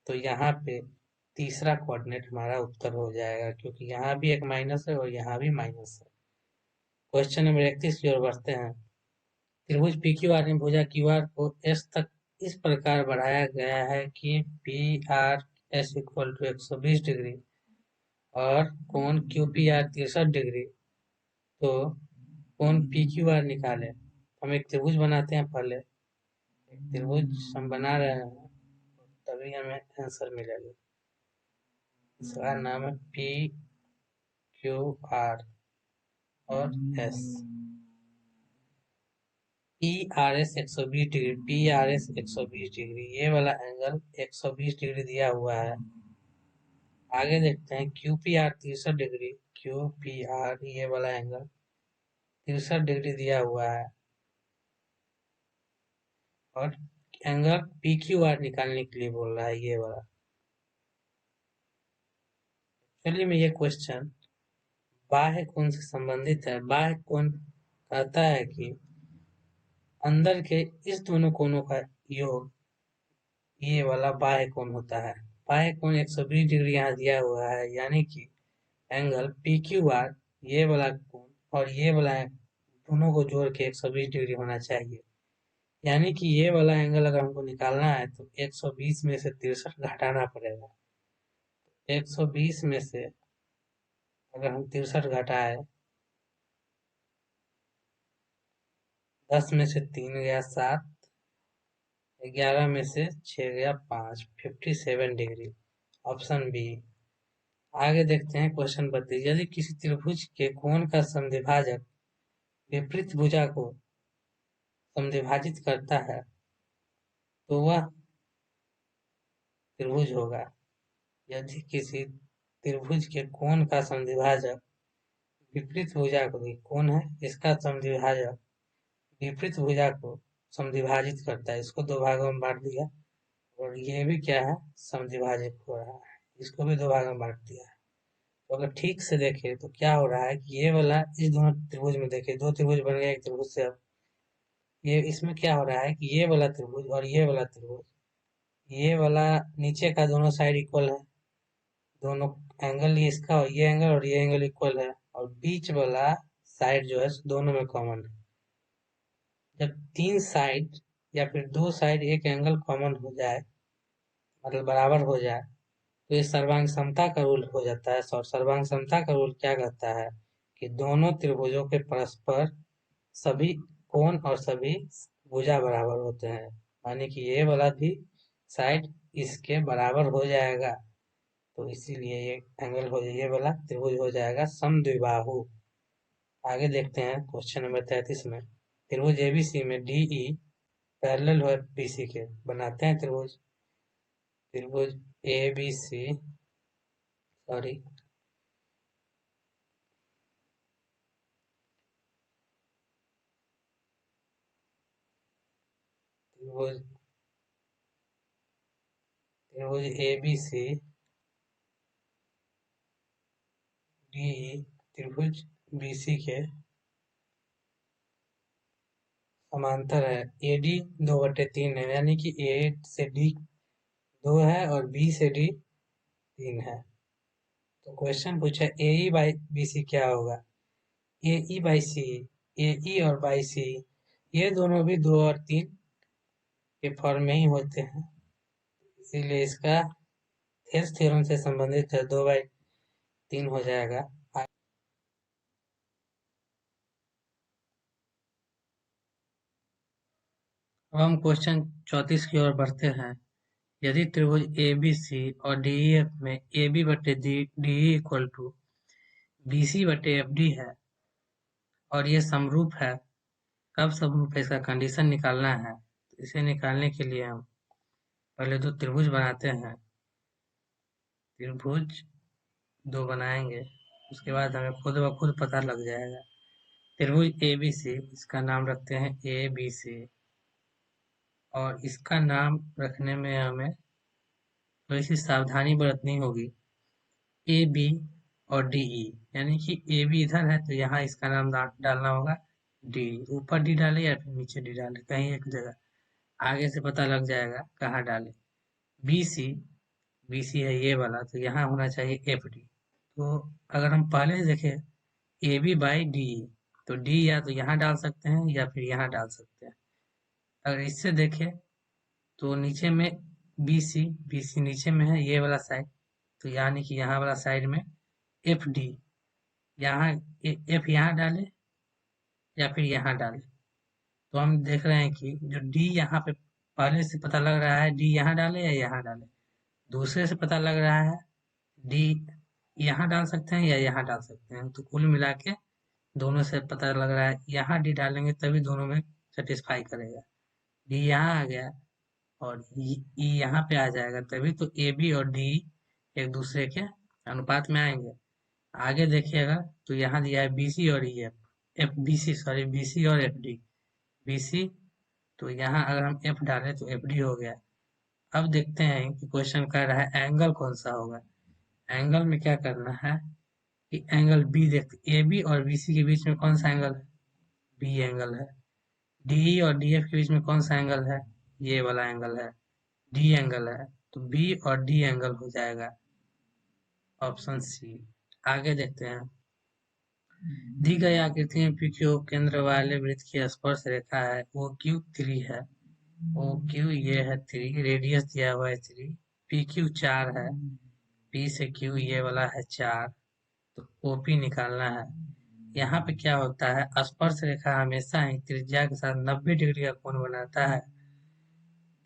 तो यहाँ पे तीसरा कोऑर्डिनेट हमारा उत्तर हो जाएगा, क्योंकि यहाँ भी एक माइनस है और यहाँ भी माइनस है। क्वेश्चन नंबर 31 की ओर बढ़ते हैं। त्रिभुज पी क्यू आर में भुजा क्यू आर को एस तक इस प्रकार बढ़ाया गया है कि P R S equal to 120 degree और कोण क्यू पी आर 63 डिग्री। तो कोण पी क्यू आर निकाले। हम एक त्रिभुज बनाते हैं पहले। एक त्रिभुज हम बना रहे हैं, तभी हमें आंसर मिलेगा। इसका नाम है पी क्यू आर और S. P R S 120 degree, P R S 120 degree, ये वाला एंगल 120 डिग्री दिया हुआ है। आगे देखते हैं Q P R 63 degree, Q P R ये वाला एंगल 63 डिग्री दिया हुआ है, और एंगल पी क्यू आर निकालने के लिए बोल रहा है ये वाला। चलिए मैं ये क्वेश्चन बाह्य कोण से संबंधित है। बाह्य कोण कहता है कि अंदर के इस दोनों कोणों का योग ये वाला बाह्य कोण होता है। बाह्य कोण 120 डिग्री यहाँ दिया हुआ है, यानी कि एंगल पी क्यू आर ये वाला कोण और ये वाला दोनों को जोड़ के 120 डिग्री होना चाहिए। यानी कि ये वाला एंगल अगर हमको निकालना है तो 120 में से 63 घटाना पड़ेगा। 120 में से अगर हम 63 घटाए, 10 में से 3 गया 7, 11 में से 6 गया 5, 57 डिग्री, ऑप्शन बी। आगे देखते हैं क्वेश्चन 32। यदि किसी त्रिभुज के कोण का समद्विभाजक विपरीत भुजा को समद्विभाजित करता है तो वह त्रिभुज होगा। यदि किसी त्रिभुज के कोण का समद्विभाजक विपरीत भुजा को, कोण है इसका समद्विभाजक विपरीत भुजा को समद्विभाजित करता है, इसको दो भागों में बांट दिया, और ये भी क्या है, समद्विभाजित हो रहा है, इसको भी दो भागों में बांट दिया है। तो अगर ठीक से देखें तो क्या हो रहा है कि ये वाला इस दोनों त्रिभुज में देखिए, दो त्रिभुज बन गया एक त्रिभुज से। अब ये इसमें क्या हो रहा है कि ये वाला त्रिभुज और ये वाला त्रिभुज, ये वाला नीचे का दोनों साइड इक्वल है, दोनों एंगल, ये इसका और ये एंगल इक्वल है, और बीच वाला साइड जो है दोनों में कॉमन है। जब तीन साइड या फिर दो साइड एक एंगल कॉमन हो जाए, मतलब बराबर हो जाए, तो ये सर्वांग समता का रूल हो जाता है। और सर्वांग समता का रूल क्या कहता है कि दोनों त्रिभुजों के परस्पर सभी कोण और सभी भुजा बराबर होते हैं, यानी कि ये वाला भी साइड इसके बराबर हो जाएगा, तो इसीलिए ये एंगल हो ये वाला त्रिभुज हो जाएगा समद्विबाहु। आगे देखते हैं क्वेश्चन नंबर 33 में। त्रिभुज एबीसी में डी ई पैरेलल है बीसी के, बनाते हैं त्रिभुज। त्रिभुज एबीसी, सॉरी, त्रिभुज ए बी सी डी त्रिभुज बी सी के समांतर है। ए डी 2/3 है, यानी कि ए से डी 2 है और बी से डी 3 है। तो क्वेश्चन पूछा ए ई बाई बी सी क्या होगा। ए ई बाई सी, ए ई और बाई सी ये दोनों भी 2 और 3 के फॉर्म में ही होते हैं, इसीलिए इसका हेल्स थ्योरम से संबंधित है, 2/3 हो जाएगा। अब हम क्वेश्चन 34 की ओर बढ़ते हैं। यदि त्रिभुज ए बी सी और डी ई एफ में ए बी बटे D E equal to B C बटे एफ डी है और ये समरूप है, कब समरूप है इसका कंडीशन निकालना है। तो इसे निकालने के लिए हम पहले दो त्रिभुज बनाते हैं, त्रिभुज 2 बनाएंगे, उसके बाद हमें खुद ब खुद पता लग जाएगा। त्रिभुज ए बी सी, इसका नाम रखते हैं ए बी सी, और इसका नाम रखने में हमें थोड़ी सी सावधानी बरतनी होगी। ए बी और डी ई, यानी कि ए बी इधर है तो यहाँ इसका नाम डालना होगा डी, ऊपर डी डाले या फिर नीचे डी डाले, कहीं एक जगह, आगे से पता लग जाएगा कहाँ डाले। बी सी, बी सी है ये वाला, तो यहाँ होना चाहिए एफ डी। तो अगर हम पहले देखें ए बी बाई डी, तो डी या तो यहाँ डाल सकते हैं या फिर यहाँ डाल सकते हैं। अगर इससे देखें तो नीचे में बी सी नीचे में है ये वाला साइड, तो यानी कि यहाँ वाला साइड में एफ डी, यहाँ एफ यहाँ डाले या फिर यहाँ डाले। तो हम देख रहे हैं कि जो डी यहाँ पे पहले से पता लग रहा है, डी यहाँ डाले या यहाँ डाले। दूसरे से पता लग रहा है डी यहाँ डाल सकते हैं या यहाँ डाल सकते हैं। तो कुल मिला के दोनों से पता लग रहा है यहाँ डी डालेंगे तभी दोनों में सेटिस्फाई करेगा। डी यहाँ आ गया और ई यहाँ पे आ जाएगा, तभी तो ए बी और डी एक दूसरे के अनुपात में आएंगे। आगे देखिएगा तो यहाँ दिया है बी सी और E F, F B C sorry B C और एफ डी, बी सी, तो यहाँ अगर हम एफ डालें तो एफ डी हो गया। अब देखते हैं कि क्वेश्चन कह रहा है एंगल कौन सा होगा। एंगल में क्या करना है कि एंगल बी देखते, ए बी और बी सी के बीच में कौन सा एंगल है, बी एंगल है। डी और डी एफ के बीच में कौन सा एंगल है, ये वाला एंगल है, डी एंगल है। तो बी और डी एंगल हो जाएगा ऑप्शन सी। आगे देखते हैं, दी गई आकृति में पी क्यू केंद्र वाले वृत्त की स्पर्श रेखा है, वो क्यू 3 है, ओ क्यू ये है 3, रेडियस दिया हुआ है 3, पी क्यू 4 है, पी से क्यू ये वाला है 4, तो ओपी निकालना है। यहाँ पे क्या होता है, स्पर्श रेखा हमेशा ही त्रिज्या के साथ 90 डिग्री का कोण बनाता है।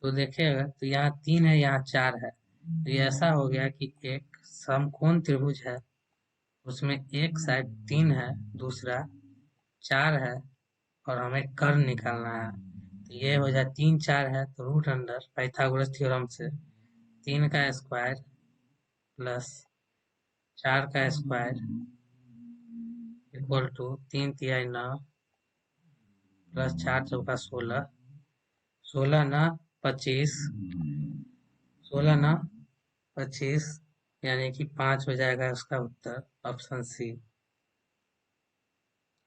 तो देखिएगा तो यहाँ 3 है यहाँ 4 है, तो ये ऐसा हो गया कि एक समकोण त्रिभुज है, उसमें एक साइड 3 है, दूसरा 4 है, और हमें कर्ण निकालना है। तो ये हो जाए 3 4 है तो रूट अंडर पाइथागोरस थ्योरम से 3 का स्क्वायर प्लस 4 का स्क्वायर इक्वल टू 3 तिहाई 9 प्लस 4 चौका 16, 16 ना 25, 16 ना 25, यानी कि 5 हो जाएगा उसका उत्तर ऑप्शन सी।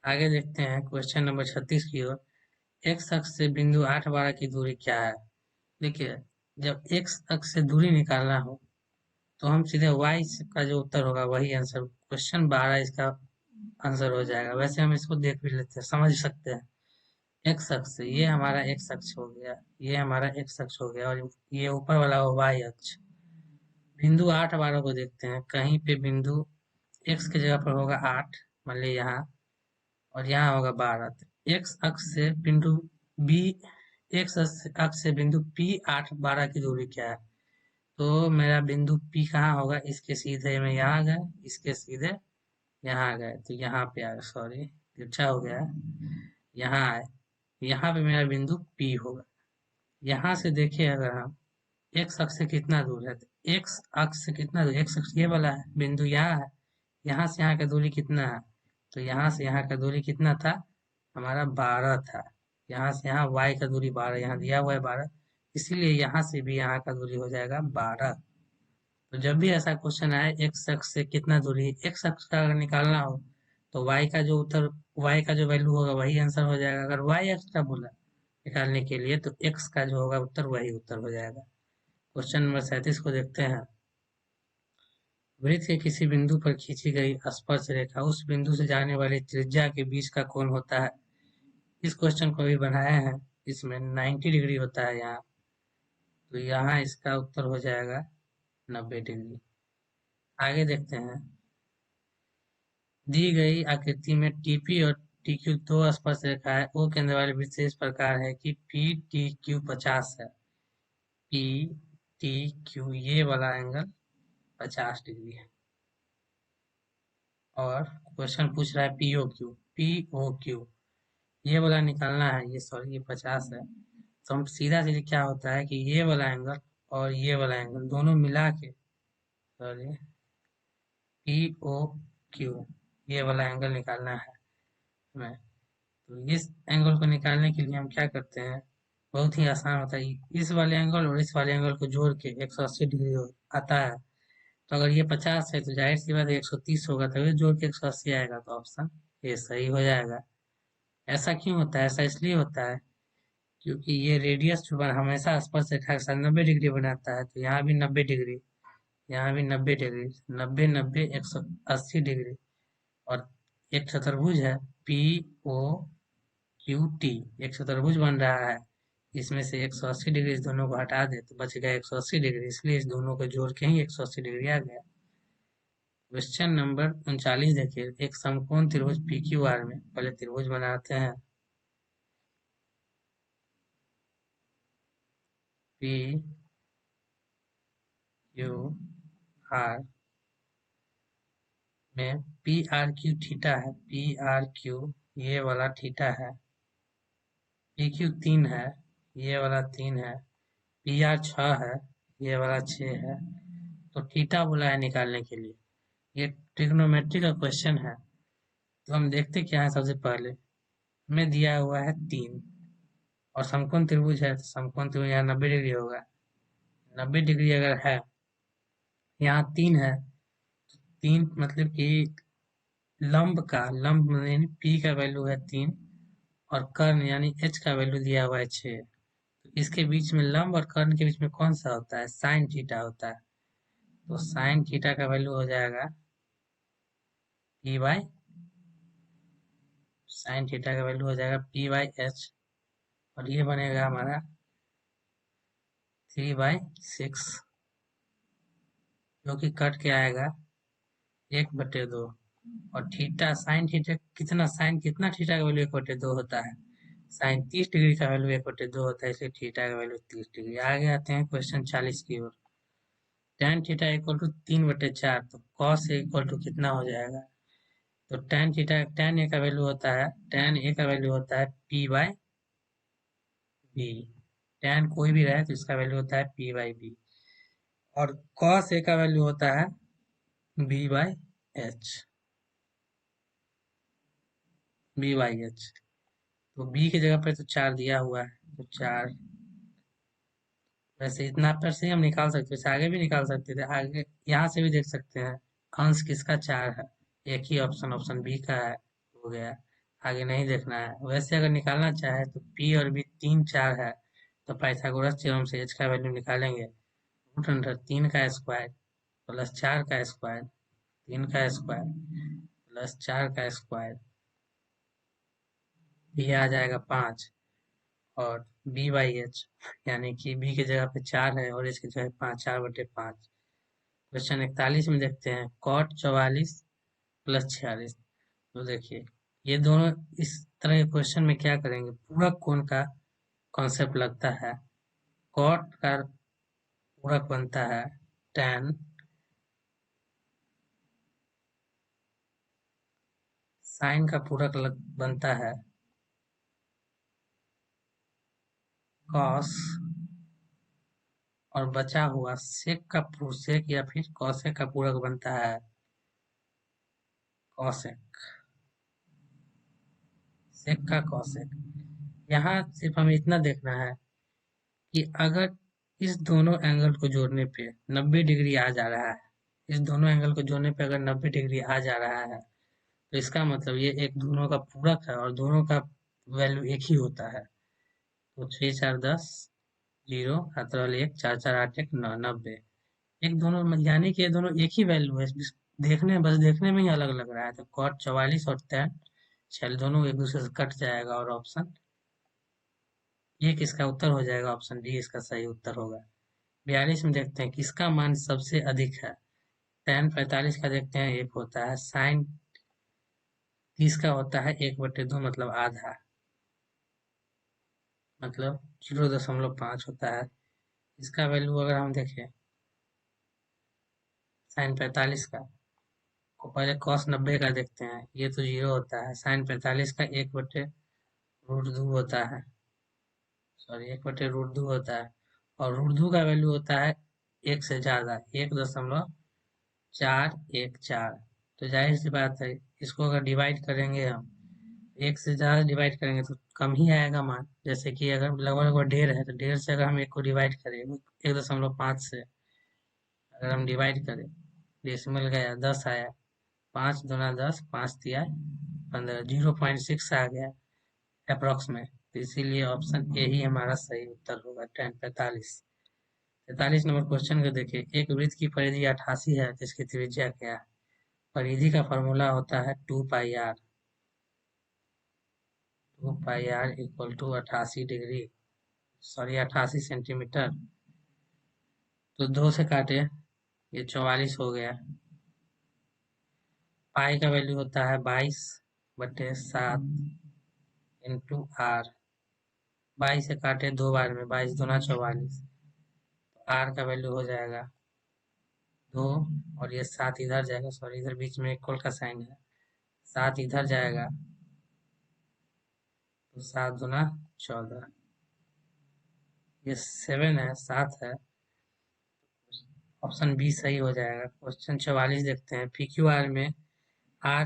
आगे देखते हैं क्वेश्चन नंबर 36 की ओर। एक्स अक्ष से बिंदु 8 12 की दूरी क्या है। देखिए जब एक्स अक्ष से दूरी निकालना हो तो हम सीधे वाई का जो उत्तर होगा वही आंसर, क्वेश्चन 12 इसका आंसर हो जाएगा। वैसे हम इसको देख भी लेते हैं, समझ सकते हैं। एक्स अक्ष से ये हमारा एक्स अक्ष हो गया, ये हमारा एक्स अक्ष हो गया, और ये ऊपर वाला हो वाई अक्ष। बिंदु 8 12 को देखते हैं, कहीं पे बिंदु एक्स की जगह पर होगा 8, मान ली यहाँ, और यहाँ होगा 12। एक्स अक्ष से बिंदु बी, एक्स अक्ष से बिंदु पी 8 12 की दूरी क्या है। तो मेरा बिंदु पी कहाँ होगा, इसके सीधे में यहाँ गए, इसके सीधे यहाँ गए, तो यहाँ पे आया, सॉरी अच्छा हो गया, यहाँ आए, यहाँ पे मेरा बिंदु पी होगा। यहाँ से देखिए अगर हम एक्स अक्ष से कितना दूर है, तो एक्स अक्ष से कितना दूर, एक्स अक्ष ये वाला है, बिंदु यहाँ है, यहाँ से यहाँ का दूरी कितना है, तो यहाँ से यहाँ का दूरी कितना था हमारा 12 था। यहाँ से यहाँ y का दूरी 12, यहाँ दिया हुआ है 12, इसीलिए यहाँ से भी यहाँ का दूरी हो जाएगा 12। तो जब भी ऐसा क्वेश्चन आए x अक्ष से कितना दूरी है, x अक्ष का अगर निकालना हो तो y का जो उत्तर, y का जो वैल्यू होगा वही आंसर हो जाएगा। अगर y अक्ष का बोला निकालने के लिए तो x का जो होगा उत्तर वही उत्तर हो जाएगा। क्वेश्चन नंबर 37 को देखते हैं। वृत्त के किसी बिंदु पर खींची गई स्पर्श रेखा उस बिंदु से जाने वाली त्रिज्या के बीच का कोण होता है। इस क्वेश्चन को भी बनाया है, इसमें 90 डिग्री होता है यहाँ, तो यहाँ इसका उत्तर हो जाएगा 90 डिग्री। आगे देखते हैं। दी गई आकृति में TP और TQ दो स्पर्श रेखा है। O केंद्र वाले वृत्त से इस प्रकार है कि PTQ 50 है, PTQ ये वाला एंगल 50 डिग्री है। और क्वेश्चन पूछ रहा है POQ ये वाला निकालना है, ये सॉरी ये 50 है। तो हम सीधा सीधे क्या होता है कि ये वाला एंगल और ये वाला एंगल दोनों मिला के, सॉरी POQ ये वाला एंगल निकालना है हमें। तो इस एंगल को निकालने के लिए हम क्या करते हैं, बहुत ही आसान होता है। इस वाले एंगल और इस वाले एंगल को जोड़ के 180 डिग्री आता है। तो अगर ये 50 है तो जाहिर सी बात है 130 होगा, तभी जोड़ के 180 आएगा, तो ऑप्शन ये सही हो जाएगा। ऐसा क्यों होता है? ऐसा इसलिए होता है क्योंकि ये रेडियस जो हमेशा स्पर्श रेखा के साथ 90 डिग्री बनाता है, तो यहाँ भी 90 डिग्री, यहाँ भी 90 डिग्री, 90 90 180 डिग्री। और एक चतुर्भुज है POQT, एक चतुर्भुज बन रहा है, इसमें से 180 डिग्री इस दोनों को हटा दे तो बच गया 180 डिग्री, इसलिए इस दोनों को जोड़ के ही 180 डिग्री आ गया। क्वेश्चन नंबर 39 देखिए। एक समकोण त्रिभुज PQR में, पहले त्रिभुज बनाते हैं, PQR में PRQ थीटा है, PRQ ये वाला थीटा है, PQ 3 है, ये वाला 3 है, PR 6 है, ये वाला 6 है। तो थीटा बोला है निकालने के लिए। ये ट्रिग्नोमेट्री का क्वेश्चन है, तो हम देखते क्या है। सबसे पहले हमें दिया हुआ है 3 और समकोण त्रिभुज है, तो समकोण त्रिभुज यहाँ 90 डिग्री होगा। 90 डिग्री अगर है, यहाँ 3 है, 3 मतलब कि लंब का, लंब यानी P का वैल्यू है 3 और कर्ण यानी H का वैल्यू दिया हुआ है 6। तो इसके बीच में लंब और कर्ण के बीच में कौन सा होता है? साइन थीटा होता है। तो साइन थीटा का वैल्यू हो जाएगा P बाई, साइन थीटा का वैल्यू हो जाएगा P बाई H, और ये बनेगा हमारा 3/6, जो कि कट के आएगा 1/2। और थीटा, साइन थीटा कितना, साइन कितना थीटा का वैल्यू 1/2 होता है? साइन 30 डिग्री का वैल्यू 1/2 होता है, इसलिए थीटा का वैल्यू 30 डिग्री। आगे आते हैं क्वेश्चन 40 की ओर। tan थीटा इक्वल टू 3/4, तो cos ए इक्वल टू कितना हो जाएगा? तो tan थीटा, tan ए का वैल्यू होता है, tan ए का वैल्यू होता है P बाई B। tan कोई भी रहे तो इसका वैल्यू होता है P बाई B, और cos ए का वैल्यू होता है B by H, B by H। तो B की जगह पे तो 4 दिया हुआ है, तो 4, वैसे इतना पर से हम निकाल सकते थे, आगे भी निकाल सकते थे, आगे यहाँ से भी देख सकते हैं अंश किसका 4 है। एक ही ऑप्शन, ऑप्शन बी का है, हो गया। आगे नहीं देखना है। वैसे अगर निकालना चाहे तो P और B 3 4 है, तो पाइथागोरस थ्योरम से H का वैल्यू निकालेंगे। रूट अंडर 3 का स्क्वायर प्लस 4 का स्क्वायर, 3 का स्क्वायर प्लस 4 का स्क्वायर, ये आ जाएगा 5। और बी बाई एच, यानी कि बी की जगह पे 4 है और एच की जगह 5, 4/5। क्वेश्चन 41 में देखते हैं। कॉट 44 प्लस 46, तो देखिए ये दोनों इस तरह के क्वेश्चन में क्या करेंगे, पूरक कोण का कॉन्सेप्ट लगता है। कॉट का पूरक बनता है tan, साइन का पूरक बनता है कॉस, और बचा हुआ सेक का सेक या फिर कॉसेक का पूरक बनता है कॉसेक, सेक का कॉसेक। यहाँ सिर्फ हमें इतना देखना है कि अगर इस दोनों एंगल को जोड़ने पे 90 डिग्री आ जा रहा है, इस दोनों एंगल को जोड़ने पे अगर 90 डिग्री आ जा रहा है, तो इसका मतलब ये एक दोनों का पूरक है और दोनों का वैल्यू एक ही होता है। तो 6 4 10 0 7 1 4 4 8 1 9 90 एक दोनों यानी कि ये दोनों एक ही वैल्यू है, बस देखने में ही अलग लग रहा है। तो cot 44 और tan चल दोनों एक दूसरे से कट जाएगा और ऑप्शन एक इसका उत्तर हो जाएगा, ऑप्शन डी इसका सही उत्तर होगा। 42 में देखते हैं किसका मान सबसे अधिक है। tan 45 का देखते हैं एक होता है, sin 30 का होता है 1/2 मतलब आधा, मतलब 0.5 होता है। इसका वैल्यू अगर हम देखें sin 45 का, को पहले cos 90 का देखते हैं, ये तो 0 होता है। sin 45 का 1/√2 होता है, सॉरी 1/√2 होता है और √2 का वैल्यू होता है एक से ज्यादा, 1.414। तो जाहिर सी बात है इसको अगर डिवाइड करेंगे हम, एक से ज्यादा डिवाइड करेंगे तो कम ही आएगा मान। जैसे कि अगर लगभग लगभग 1.5 है तो 1.5 से अगर हम एक को डिवाइड करें 1.5 से अगर हम डिवाइड करें, डेसिमल गया 10 आया, 5 दूना 10, 5 तिया 15, 0.6 आ गया अप्रोक्स में। तो इसीलिए ऑप्शन ए ही हमारा सही उत्तर होगा, 10 45। 43 नंबर क्वेश्चन को देखिए, एक वृत्त की परिधि 88 है तो इसकी त्रिज्या क्या है। परिधि का फॉर्मूला होता है 2πr, 2πr equal to 88 degree, sorry 88 centimetre. तो 2 से काटे ये 44 हो गया। पाई का वैल्यू होता है 22/7 इंटू आर। 22 से काटे 2 बार में, 22 दूना 44, आर का वैल्यू हो जाएगा 2 और ये 7 इधर जाएगा, सॉरी इधर बीच में इक्वल का साइन है, 7 इधर जाएगा तो 7 दूना 14, ये 7 है 7 है, ऑप्शन बी सही हो जाएगा। क्वेश्चन 44 देखते हैं, पी क्यू आर में आर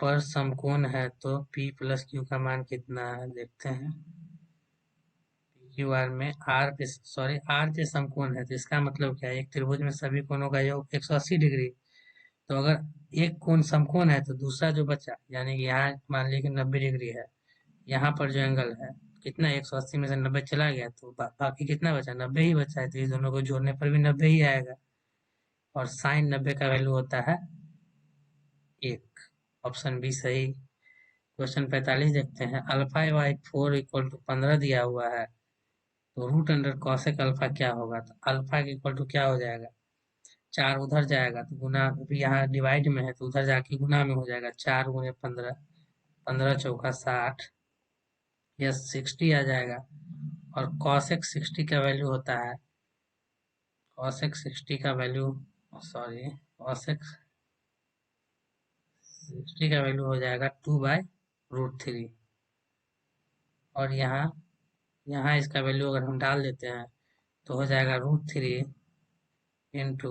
पर समकोण है तो पी प्लस क्यू का मान कितना है देखते हैं। क्यू आर में आर पे समकोण है तो इसका मतलब क्या है, एक त्रिभुज में सभी कोणों का योग 180 डिग्री। तो अगर एक कोण समकोण है तो दूसरा जो बचा, यानी कि यहाँ मान लीजिए 90 डिग्री है, यहाँ पर जो एंगल है कितना 180 में से 90 चला गया तो बाकी कितना बचा, 90 ही बचा है। तो इस दोनों को जोड़ने पर भी 90 ही आएगा और साइन 90 का वैल्यू होता है 1, ऑप्शन बी सही। क्वेश्चन 45 देखते हैं, अल्फा बाई 4 इक्वल टू 15 दिया हुआ है तो रूट अंडर कॉसेक अल्फा क्या होगा। तो अल्फा के इक्वल टू क्या हो जाएगा, 4 उधर जाएगा तो गुना, अभी यहाँ डिवाइड में है तो उधर जाके गुना में हो जाएगा, 4 गुने 15, 15 चौका 60, यह 60 आ जाएगा। और कॉसेक 60 का वैल्यू होता है, कॉसेक 60 का वैल्यू, सॉरी कॉसेक 60 का वैल्यू हो जाएगा 2/√3। और यहाँ यहाँ इसका वैल्यू अगर हम डाल देते हैं तो हो जाएगा √3 इंटू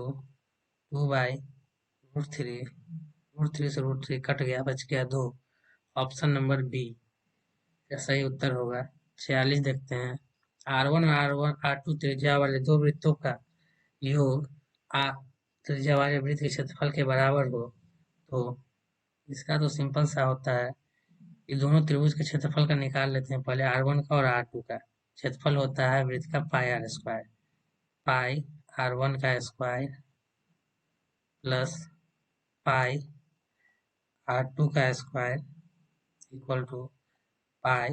2/√3, √3 से √3 कट गया, बच गया 2, ऑप्शन नंबर बी का सही उत्तर होगा। 46 देखते हैं, R1 और R2 त्रिज्या वाले दो वृत्तों का योग त्रिज्या वाले वृत्त के क्षेत्रफल के बराबर हो तो इसका तो सिंपल सा होता है, ये दोनों त्रिभुज के क्षेत्रफल का निकाल लेते हैं। पहले R1 का और R2 का क्षेत्रफल होता है वृत्त का पाई आर स्क्वायर, पाई R1 का स्क्वायर प्लस पाई R2 का square equal to pi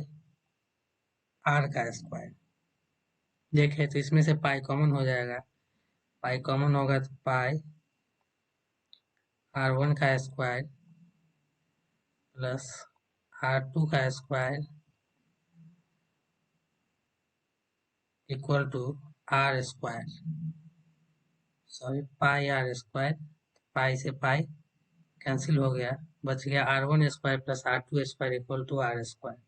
r का स्क्वायर। देखें तो इसमें से पाई कॉमन हो जाएगा, पाई कॉमन होगा तो पाई R1 का स्क्वायर प्लस R2 का square equal to R square, sorry pi R square, pi से पाई कैंसिल हो गया, बच गया R1 square plus R2 square equal to R square.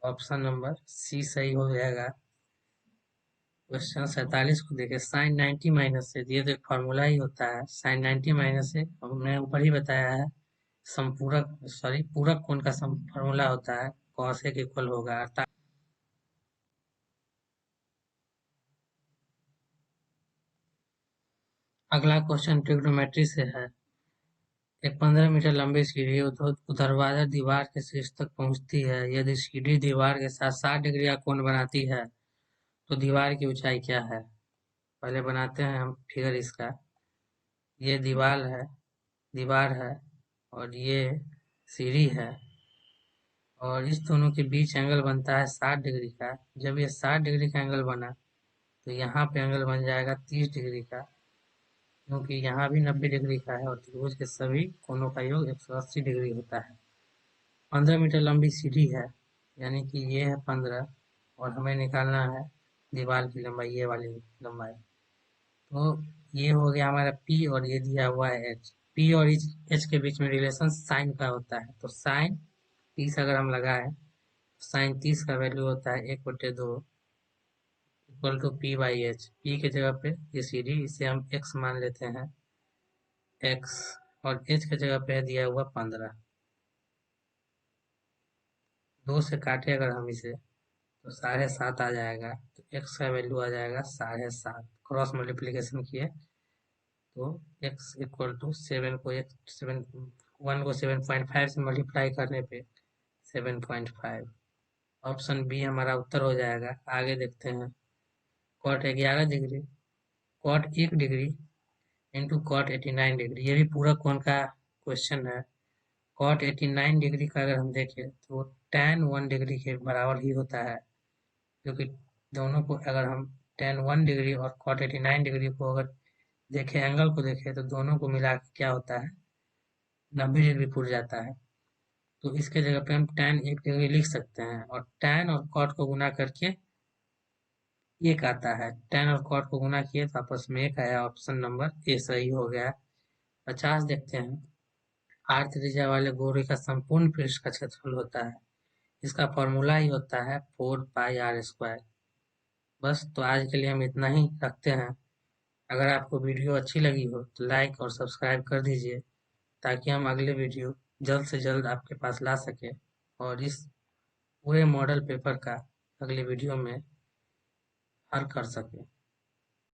Option number C सही हो जाएगा। क्वेश्चन 47 को देखिए, साइन 90 माइनस से, ये तो एक फार्मूला ही होता है, साइन 90 माइनस से हमने ऊपर ही बताया है, समपूरक सॉरी पूरक कोण का फार्मूला होता है cos एक इक्वल होगा अर्थात अगला क्वेश्चन ट्रिग्नोमेट्री से है। एक 15 मीटर लंबी सीढ़ी ऊर्ध्वाधर दीवार के शीर्ष तक पहुंचती है। यदि सीढ़ी दीवार के साथ 60 डिग्री का कोण बनाती है तो दीवार की ऊंचाई क्या है? पहले बनाते हैं हम फिगर इसका। ये दीवार है और ये सीढ़ी है और इस दोनों के बीच एंगल बनता है 60 डिग्री का। जब ये 60 डिग्री का एंगल बना तो यहाँ पे एंगल बन जाएगा 30 डिग्री का, क्योंकि यहाँ भी 90 डिग्री का है और त्रिभुज के सभी कोणों का योग 180 डिग्री होता है। 15 मीटर लंबी सीढ़ी है, यानी कि ये है 15 और हमें निकालना है दीवार की लंबाई, ये वाली लंबाई। तो ये हो गया हमारा P और ये दिया हुआ है H। P और H के बीच में रिलेशन साइन का होता है, तो साइन 30 अगर हम लगाए, साइन 30 का वैल्यू होता है 1/2 इक्वल टू P/H। P के जगह पे ये सीढ़ी, इसे हम x मान लेते हैं x, और h के जगह पे दिया हुआ 15। 2 से काटे अगर हम इसे तो 7.5 आ जाएगा, तो x का वैल्यू आ जाएगा 7.5। क्रॉस मल्टीप्लीकेशन किए तो x इक्वल टू 7 को 1 को 7.5 से मल्टीप्लाई करने पे 7.5। ऑप्शन बी हमारा उत्तर हो जाएगा। आगे देखते हैं। Cot 11 degree, cot 1 degree into cot 89 degree, ये भी पूरा कोण का क्वेश्चन है। कॉट 89 डिग्री का अगर हम देखें तो tan 1 डिग्री के बराबर ही होता है, क्योंकि दोनों को अगर हम tan 1 डिग्री और कॉट 89 डिग्री को अगर देखें, एंगल को देखें, तो दोनों को मिला के क्या होता है, 90 डिग्री पुर जाता है। तो इसके जगह पे हम tan 1 डिग्री लिख सकते हैं और tan और कॉट को गुना करके एक आता है। tan और cot को गुना किए तो आपस में एक आया। ऑप्शन नंबर ए सही हो गया। 50 देखते हैं। r त्रिज्या वाले गोले का संपूर्ण पृष्ठ का क्षेत्रफल होता है। इसका फॉर्मूला ही होता है 4πr²। बस, तो आज के लिए हम इतना ही रखते हैं। अगर आपको वीडियो अच्छी लगी हो तो लाइक और सब्सक्राइब कर दीजिए, ताकि हम अगले वीडियो जल्द से जल्द आपके पास ला सके और इस पूरे मॉडल पेपर का अगले वीडियो में हल कर सके।